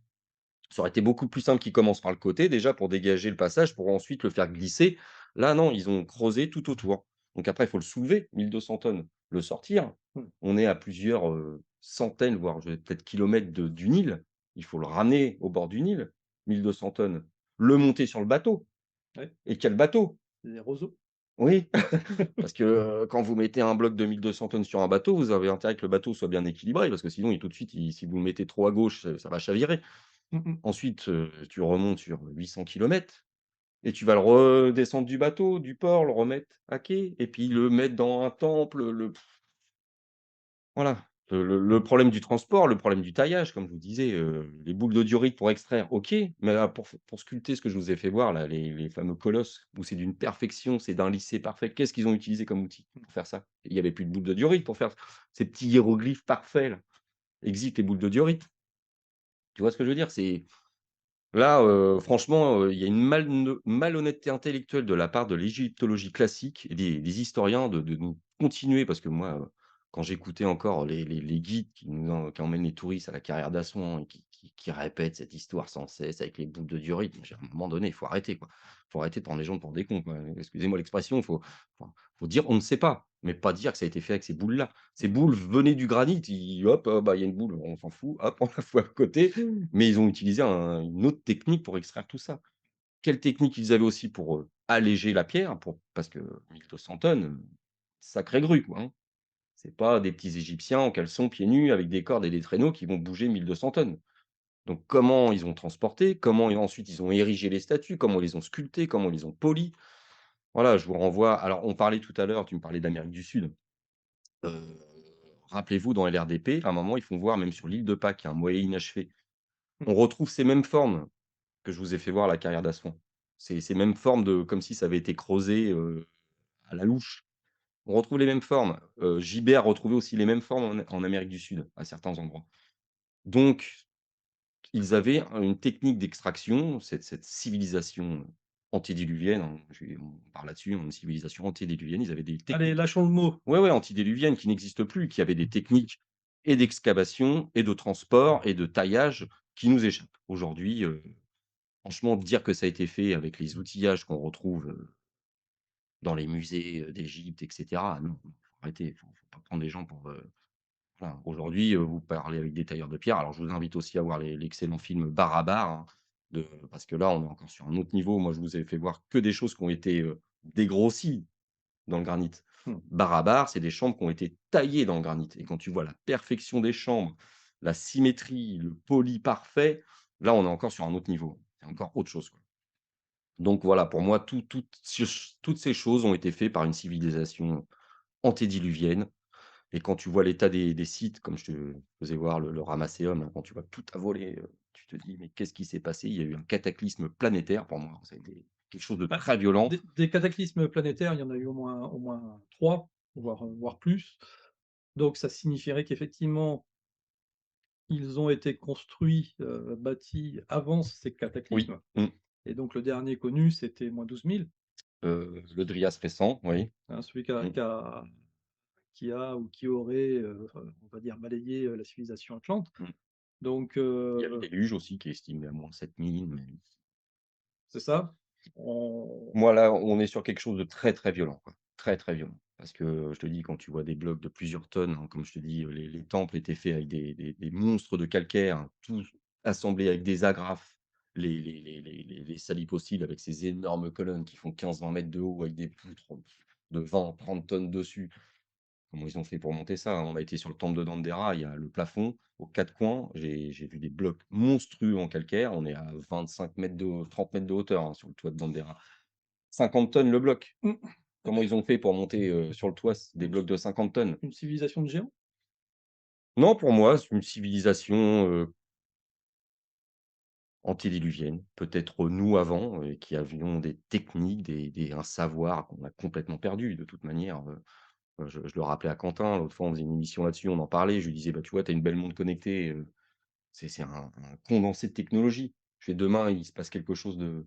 S2: Ça aurait été beaucoup plus simple qu'il commence par le côté déjà pour dégager le passage, pour ensuite le faire glisser. Là, non, ils ont creusé tout autour. Donc après, il faut le soulever, 1 200 tonnes, le sortir.
S1: Mmh.
S2: On est à plusieurs, centaines, voire je vais peut-être kilomètres du Nil. Il faut le ramener au bord du Nil, 1 200 tonnes, le monter sur le bateau.
S1: Ouais,
S2: Et quel bateau!
S1: des roseaux.
S2: Oui, parce que, quand vous mettez un bloc de 1 200 tonnes sur un bateau, vous avez intérêt que le bateau soit bien équilibré parce que sinon, tout de suite, si vous le mettez trop à gauche, ça va chavirer.
S1: Mmh mh.
S2: Ensuite, tu remontes sur 800 kilomètres et tu vas le redescendre du bateau, du port, le remettre à quai et puis le mettre dans un temple, voilà. Le problème du transport, le problème du taillage, comme je vous disais, les boules de diorite pour extraire, OK, mais là, pour sculpter ce que je vous ai fait voir là, les fameux colosses où c'est d'une perfection, c'est d'un lissé parfait. Qu'est-ce qu'ils ont utilisé comme outil pour faire ça? Il y avait plus de boules de diorite pour faire ces petits hiéroglyphes parfaits là. Existent les boules de diorite. Tu vois ce que je veux dire? C'est là, franchement, il y a une malhonnêteté intellectuelle de la part de l'égyptologie classique et des historiens de nous continuer parce que moi, quand j'écoutais encore les guides qui emmènent les touristes à la carrière d'Assouan et qui répètent cette histoire sans cesse avec les boules de diorite, j'ai à un moment donné, il faut arrêter, quoi. Il faut arrêter de prendre les gens pour des cons, quoi. Excusez-moi l'expression, faut dire: «On ne sait pas», mais pas dire que ça a été fait avec ces boules-là. Ces boules venaient du granit, hop, bah, il y a une boule, on s'en fout, hop, on la fout à côté. Mais ils ont utilisé une autre technique pour extraire tout ça. Quelle technique ils avaient aussi pour, alléger la pierre parce que 1 200 tonnes, sacrée grue quoi, hein. C'est pas des petits Égyptiens en caleçon, pieds nus, avec des cordes et des traîneaux qui vont bouger 1 200 tonnes. Donc comment ils ont transporté? Comment et ensuite ils ont érigé les statues? Comment ils les ont sculptées? Comment ils les ont polies? Voilà, je vous renvoie alors on parlait tout à l'heure, tu me parlais d'Amérique du Sud. Heu, rappelez-vous dans LRDP, à un moment, ils font voir même sur l'île de Pâques, un moyen inachevé.
S1: Mmh.
S2: On retrouve ces mêmes formes. que je vous ai fait voir la carrière d'Assouan. C'est ces mêmes formes de comme si ça avait été creusé, à la louche. On retrouve les mêmes formes. Gibert a retrouvé aussi les mêmes formes en Amérique du Sud, à certains endroits. Donc ils avaient une technique d'extraction, cette civilisation antédiluvienne, hein, on parle là-dessus, une civilisation antédiluvienne, ils avaient des
S1: Allez,
S2: techniques,
S1: lâchons le mot.
S2: ouais, ouais, antédiluviennes qui n'existent plus, qui avaient des techniques et d'excavation et de transport et de taillage qui nous échappent. Aujourd'hui, franchement, dire que ça a été fait avec les outillages qu'on retrouve, dans les musées, d'Égypte et cetera, non, faut arrêter, faut pas prendre les gens pour, voilà. Aujourd'hui, vous parlez avec des tailleurs de pierre. Alors je vous invite aussi à voir l'excellent film Barabar, hein, parce que là, on est encore sur un autre niveau. Moi, je vous ai fait voir que des choses qui ont été, dégrossies dans le granit.
S1: Mmh.
S2: Barabar, c'est des chambres qui ont été taillées dans le granit et quand tu vois la perfection des chambres, la symétrie, le poli parfait, là, on est encore sur un autre niveau. C'est encore autre chose, quoi. Donc voilà, pour moi, toutes ces choses ont été faites par une civilisation antédiluvienne et quand tu vois l'état des sites, comme je te faisais voir le Ramesséum, là, quand tu vois tout a volé, tu te dis: «Mais qu'est-ce qui s'est passé?» Il y a eu un cataclysme planétaire pour moi, ça a été quelque chose de
S1: Bah,
S2: très violent.
S1: des cataclysmes planétaires, il y en a eu au moins 3, voire plus. Donc ça signifierait qu'effectivement, ils ont été construits, bâtis avant ces
S2: Oui,
S1: cataclysmes
S2: mmh,
S1: et donc le dernier connu, c'était -12 000,
S2: le Drias récent, oui,
S1: hein, celui qui a
S2: mmh.
S1: qui a qui a ou qui aurait, on va dire balayé, la civilisation atlante.
S2: Mmh.
S1: Donc
S2: Il y a le déluge aussi qui est estimé à -7000, mais
S1: c'est ça. On
S2: moi là, on est sur quelque chose de très, très violent, quoi. Très, très violent. Parce que je te dis, quand tu vois des blocs de plusieurs tonnes, hein, comme je te dis, les temples étaient faits avec des monstres de calcaire, hein, tous assemblés avec des agrafes, les salipostiles avec ces énormes colonnes qui font 15-20 mètres de haut avec des poutres de 20-30 tonnes dessus. Comment ils ont fait pour monter ça, hein? On a été sur le temple de Dendera, il y a le plafond aux 4 coins, j'ai vu des blocs monstrueux en calcaire, on est à 25 mètres de 30 mètres de hauteur, hein, sur le toit de Dendera. 50 tonnes le bloc.
S1: mmh,
S2: Comment ils ont fait pour monter, sur le toit des blocs de 50 tonnes?
S1: une civilisation de géants?
S2: Non, pour moi, c'est une civilisation, antédiluvienne, peut-être nous avant, qui avions des techniques, un savoir qu'on a complètement perdu de toute manière, je le rappelais à Quentin, l'autre fois on faisait une émission là-dessus, on en parlait, je lui disais: «Bah, tu vois, tu as une belle montre connectée, c'est un condensé de technologie». Je fais: «Demain, il se passe quelque chose de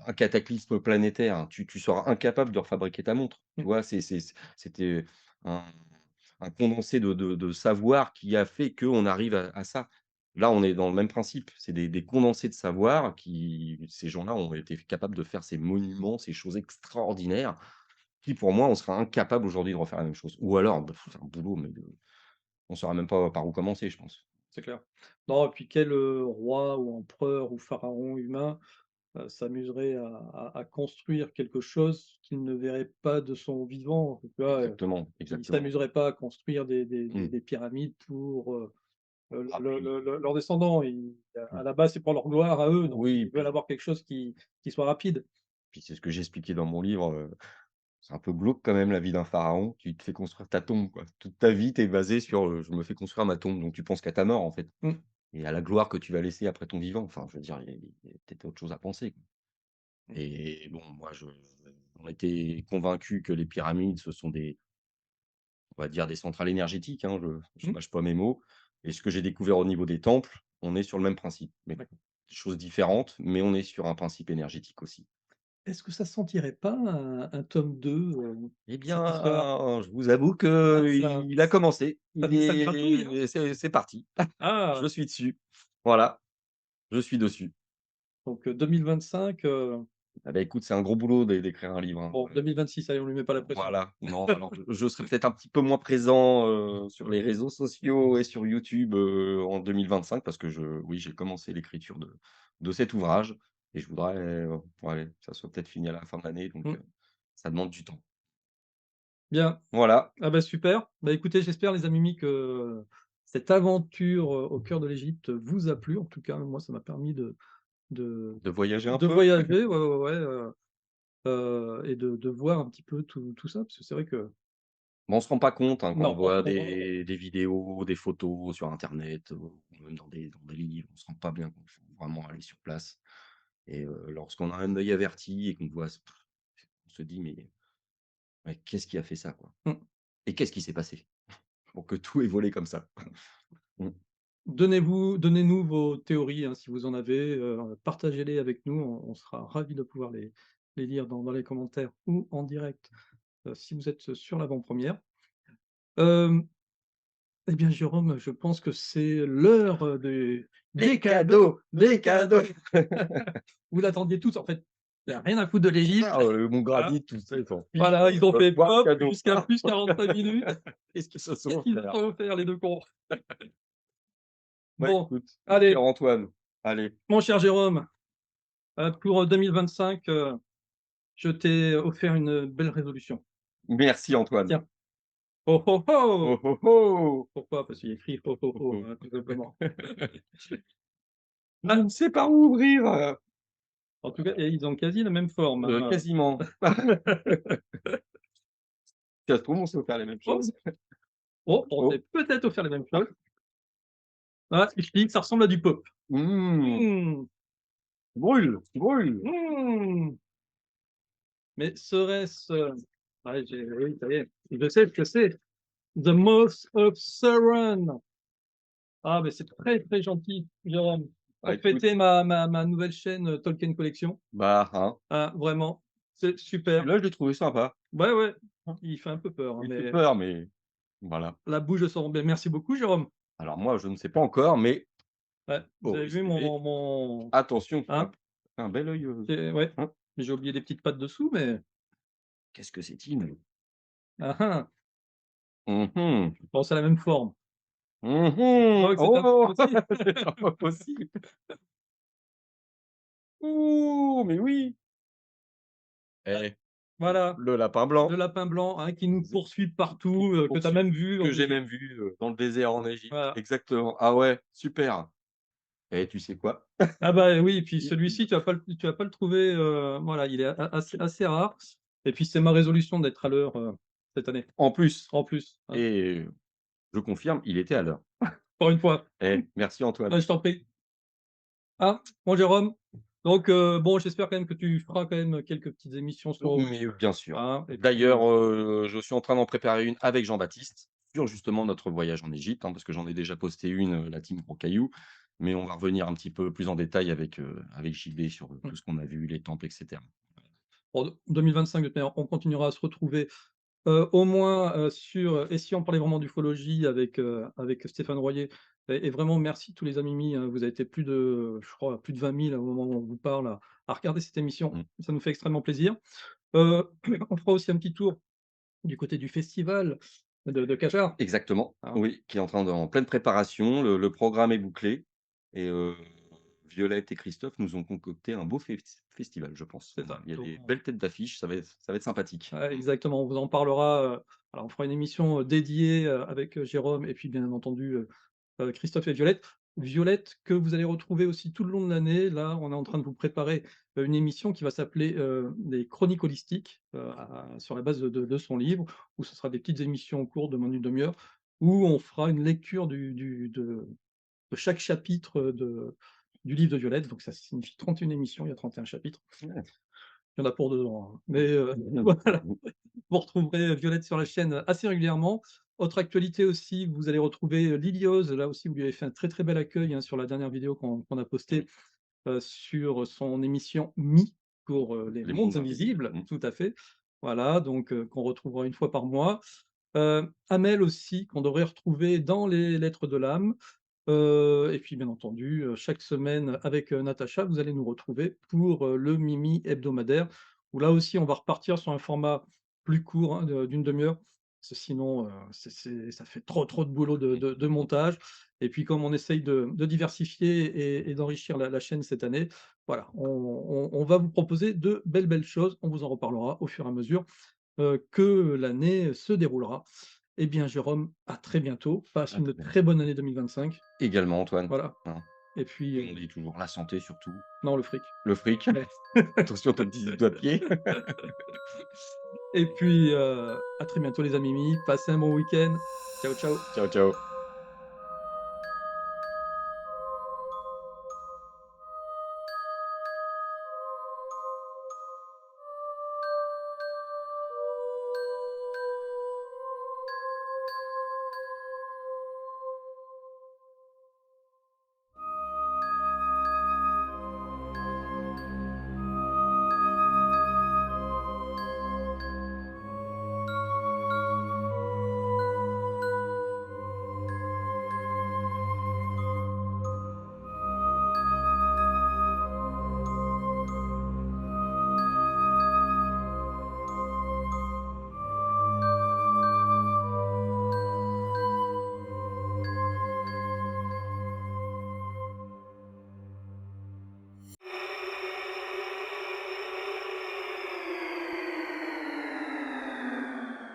S2: un cataclysme planétaire, hein, tu seras incapable de refabriquer ta montre». Tu
S1: Mmh,
S2: vois? C'était un condensé de savoir qui a fait qu'on arrive à ça. Là, on est dans le même principe. C'est des condensés de savoir qui ces gens-là ont été capables de faire ces monuments, ces choses extraordinaires qui, pour moi, on serait incapable aujourd'hui de refaire la même chose. Ou alors, bah, faut faire un boulot, mais on ne saurait même pas par où commencer, je pense.
S1: c'est clair. Non et puis quel, roi ou empereur ou pharaon humain, s'amuserait à construire quelque chose qu'il ne verrait pas de son vivant? Tu vois,
S2: Exactement,
S1: il
S2: exactement.
S1: s'amuserait pas à construire
S2: Mmh.
S1: des pyramides pour,
S2: Ah puis
S1: leurs descendants. À
S2: mmh.
S1: la base, c'est pour leur gloire à eux, donc
S2: Oui,
S1: ils veulent avoir quelque chose qui soit rapide.
S2: puis c'est ce que j'expliquais dans mon livre, c'est un peu glauque quand même la vie d'un pharaon. Tu te fais construire ta tombe, quoi. Toute ta vie, tu es basée sur, «Je me fais construire ma tombe», donc tu penses qu'à ta mort, en fait
S1: Mmh,
S2: et à la gloire que tu vas laisser après ton vivant. Enfin, je veux dire, il y a peut-être autre chose à penser, quoi
S1: mmh,
S2: et bon, moi, on était convaincus que les pyramides, ce sont on va dire des centrales énergétiques, hein, je
S1: mmh,
S2: mâche pas mes mots et ce que j'ai découvert au niveau des temples, on est sur le même principe, mais
S1: d'accord.
S2: des choses différentes, mais on est sur un principe énergétique aussi.
S1: Est-ce que ça sentirait pas un tome 2
S2: Eh
S1: cette histoire?
S2: bien, je vous avoue
S1: Ah ça
S2: qu'il a commencé.
S1: ça te gratouille, hein?
S2: C'est parti. Je
S1: Ah!
S2: suis dessus. Voilà, je suis dessus.
S1: Donc 2025,
S2: Ah bah, écoute, c'est un gros boulot d'écrire un livre, hein,
S1: bon 2026, allez, on lui met pas la pression.
S2: voilà. Non, alors je serai peut-être un petit peu moins présent, sur les réseaux sociaux et sur YouTube, en 2025 parce que oui, j'ai commencé l'écriture de cet ouvrage et je voudrais, ouais, que ça soit peut-être fini à la fin de l'année donc
S1: Mmh,
S2: ça demande du temps.
S1: bien.
S2: Voilà,
S1: Ah bah, super. Bah, écoutez, j'espère les amis que cette aventure, au cœur de l'Égypte vous a plu. En tout cas, moi, ça m'a permis de
S2: de voyager un
S1: de
S2: peu.
S1: voyager, ouais, ouais, ouais, et de voir un petit peu tout ça, parce que c'est vrai que
S2: Mais on se rend pas compte, hein, quand on
S1: non,
S2: voit
S1: non, non, non.
S2: des vidéos, des photos sur internet, ou même dans des livres, on se rend pas bien compte. Faut vraiment aller sur place. et lorsqu'on a un œil averti et qu'on voit on se dit: «Mais qu'est-ce qui a fait ça, quoi?
S1: Mmh.
S2: Et qu'est-ce qui s'est passé pour que tout ait volé comme ça?» Mmh.
S1: Donnez-nous vos théories, hein, si vous en avez, partagez-les avec nous, on sera ravis de pouvoir les lire dans les commentaires ou en direct, si vous êtes sur l'avant-première. Hem, eh bien Jérôme, je pense que c'est l'heure, des
S2: Des
S1: cadeaux,
S2: cadeaux!
S1: des
S2: Des cadeaux!
S1: cadeaux! Vous l'attendiez tous, en fait, il y a rien à foutre de l'Égypte,
S2: Ah, mon
S1: hein.
S2: granit, tout ça, ils s'en fichent,
S1: Voilà, ils ont fait
S2: voir
S1: pop
S2: cadeau.
S1: jusqu'à plus 45 minutes.
S2: Qu'est-ce qu'ils se sont
S1: Qu'est-ce qu'ils se
S2: offerts?
S1: sont offerts les 2 cons?
S2: Bah,
S1: Bon,
S2: écoute, mon cher
S1: allez,
S2: Antoine, allez,
S1: mon cher Jérôme, pour 2025, je t'ai offert une belle résolution.
S2: merci Antoine.
S1: Tiens. Oh, oh,
S2: Oh,
S1: oh!
S2: oh, oh!
S1: Pourquoi? Parce qu'il y a écrit oh, oh,
S2: Oh,
S1: oh,
S2: oh.
S1: hein, tout simplement.
S2: Je ne sais par où ouvrir,
S1: En tout cas, et ils ont quasi la même forme, hein.
S2: quasiment. Ça se trouve, on s'est offert les mêmes
S1: Oh,
S2: choses.
S1: oh, on
S2: Oh,
S1: s'est peut-être offert les mêmes choses. Ah, je dis que ça ressemble à du pop.
S2: mmh,
S1: Mmh,
S2: brûle, brûle.
S1: mmh, mais serait-ce, ouais, oui, ça y est, je sais ce que c'est. The Moth of Sauron. Ah, mais c'est très, très gentil, Jérôme,
S2: Bah,
S1: pour
S2: écoute,
S1: fêter ma nouvelle chaîne, Tolkien Collection.
S2: bah, hein,
S1: Ah, vraiment, c'est super.
S2: celui-là, je l'ai trouvé sympa.
S1: Ouais, ouais, il fait un peu peur, hein,
S2: Il fait
S1: mais
S2: peur, mais voilà.
S1: la bouche de Sauron. Beh, merci beaucoup, Jérôme.
S2: Alors moi, je ne sais pas encore, mais
S1: Ouais, vous
S2: faut
S1: avez vu
S2: essayer.
S1: mon
S2: Attention,
S1: hein?
S2: un bel œil,
S1: Ouais,
S2: hein.
S1: j'ai oublié des petites pattes dessous, mais
S2: Qu'est-ce que c'est-il?
S1: ah, ah,
S2: Mmh mh.
S1: bon, c'est la même forme.
S2: Mmh
S1: Je
S2: mh.
S1: crois que c'est un peu
S2: Oh!
S1: aussi.
S2: C'est pas possible. Ouh, mais oui! Eh,
S1: Voilà,
S2: le lapin
S1: le
S2: blanc.
S1: lapin blanc, hein, qui nous
S2: Z
S1: poursuit
S2: Qui
S1: partout, que tu as
S2: poursuit
S1: même vu
S2: que
S1: en
S2: j'ai
S1: Égypte.
S2: même vu, dans le désert en Égypte.
S1: Voilà.
S2: Exactement. Ah ouais, super. Et tu sais quoi?
S1: Ah bah, oui, et puis
S2: Il
S1: celui-ci, tu vas pas le trouver, voilà, il est assez rare, et puis c'est ma résolution d'être à l'heure, cette année,
S2: en plus,
S1: en plus, hein,
S2: et je confirme, il était à l'heure.
S1: pour une fois.
S2: Merci Antoine.
S1: Ouais, je t'en prie. Ah, bon Jérôme, donc bon, j'espère quand même que tu feras quand même quelques petites émissions sur
S2: Mais bien sûr.
S1: hein, et puis,
S2: D'ailleurs, je suis en train d'en préparer une avec Jean-Baptiste sur justement notre voyage en Égypte, hein, parce que j'en ai déjà posté une, la team Rocaillou, mais on va revenir un petit peu plus en détail avec JB sur,
S1: mmh,
S2: tout ce qu'on a vu, les temples et cetera.
S1: pour 2025 de toute manière, on continuera à se retrouver, au moins, sur, et si on parlait vraiment d'ufologie avec Stéphane Royer, et vraiment merci tous les amis, hein, vous avez été plus de je crois plus de 20 000 au moment où on vous parle à regarder cette émission,
S2: Mmh.
S1: ça nous fait extrêmement plaisir. Heu, on fera aussi un petit tour du côté du festival de Cajar,
S2: Exactement,
S1: hein,
S2: oui, qui est en pleine préparation. Le programme est bouclé et Violette et Christophe nous ont concocté un beau festival, je pense.
S1: c'est
S2: Voilà,
S1: ça,
S2: il y a
S1: donc
S2: des belles têtes d'affiche, ça va être sympathique.
S1: ouais, exactement, on vous en parlera, alors on fera une émission, dédiée, avec, Jérôme et puis bien entendu, Christophe et Violette. Violette que vous allez retrouver aussi tout le long de l'année. Là, on est en train de vous préparer, une émission qui va s'appeler, les Chroniques holistiques, sur la base de son livre, où ce sera des petites émissions courtes de moins d'une demi-heure, où on fera une lecture de chaque chapitre, du livre de Violette. Donc ça signifie 31 émissions, il y a 31 chapitres.
S2: Ouais.
S1: Il y en a pour 2 ans, hein, mais voilà. Vous retrouverez Violette sur la chaîne assez régulièrement. Autre actualité aussi, vous allez retrouver, Liliose, là aussi vous lui avez fait un très, très bel accueil, hein, sur la dernière vidéo qu'on a postée, sur son émission pour, les
S2: Les
S1: mondes
S2: mondes invisibles.
S1: invisibles,
S2: Mmh.
S1: tout à fait. Voilà, donc qu'on retrouvera une fois par mois. Amel aussi, qu'on devrait retrouver dans les lettres de l'âme. Et puis bien entendu, chaque semaine avec, Natacha, vous allez nous retrouver pour, le Mimi hebdomadaire, où là aussi on va repartir sur un format plus court, hein, d'une demi-heure. Parce que sinon, ça fait trop de boulot
S2: Mmh.
S1: de montage, et puis comme on essaye de diversifier et d'enrichir la chaîne cette année, voilà, on va vous proposer de belles choses. On vous en reparlera au fur et à mesure, que l'année se déroulera. Eh bien Jérôme, à très bientôt. Passe
S2: À
S1: une
S2: très
S1: très
S2: bientôt.
S1: bonne année 2025.
S2: Également Antoine,
S1: Voilà,
S2: hein,
S1: et puis,
S2: comme on dit toujours, la santé surtout,
S1: non, le fric.
S2: le fric,
S1: Ouais.
S2: attention tes petits doigts de pied.
S1: Et puis, à très bientôt les amis, passez un bon week-end. Ciao, ciao.
S2: Ciao, ciao.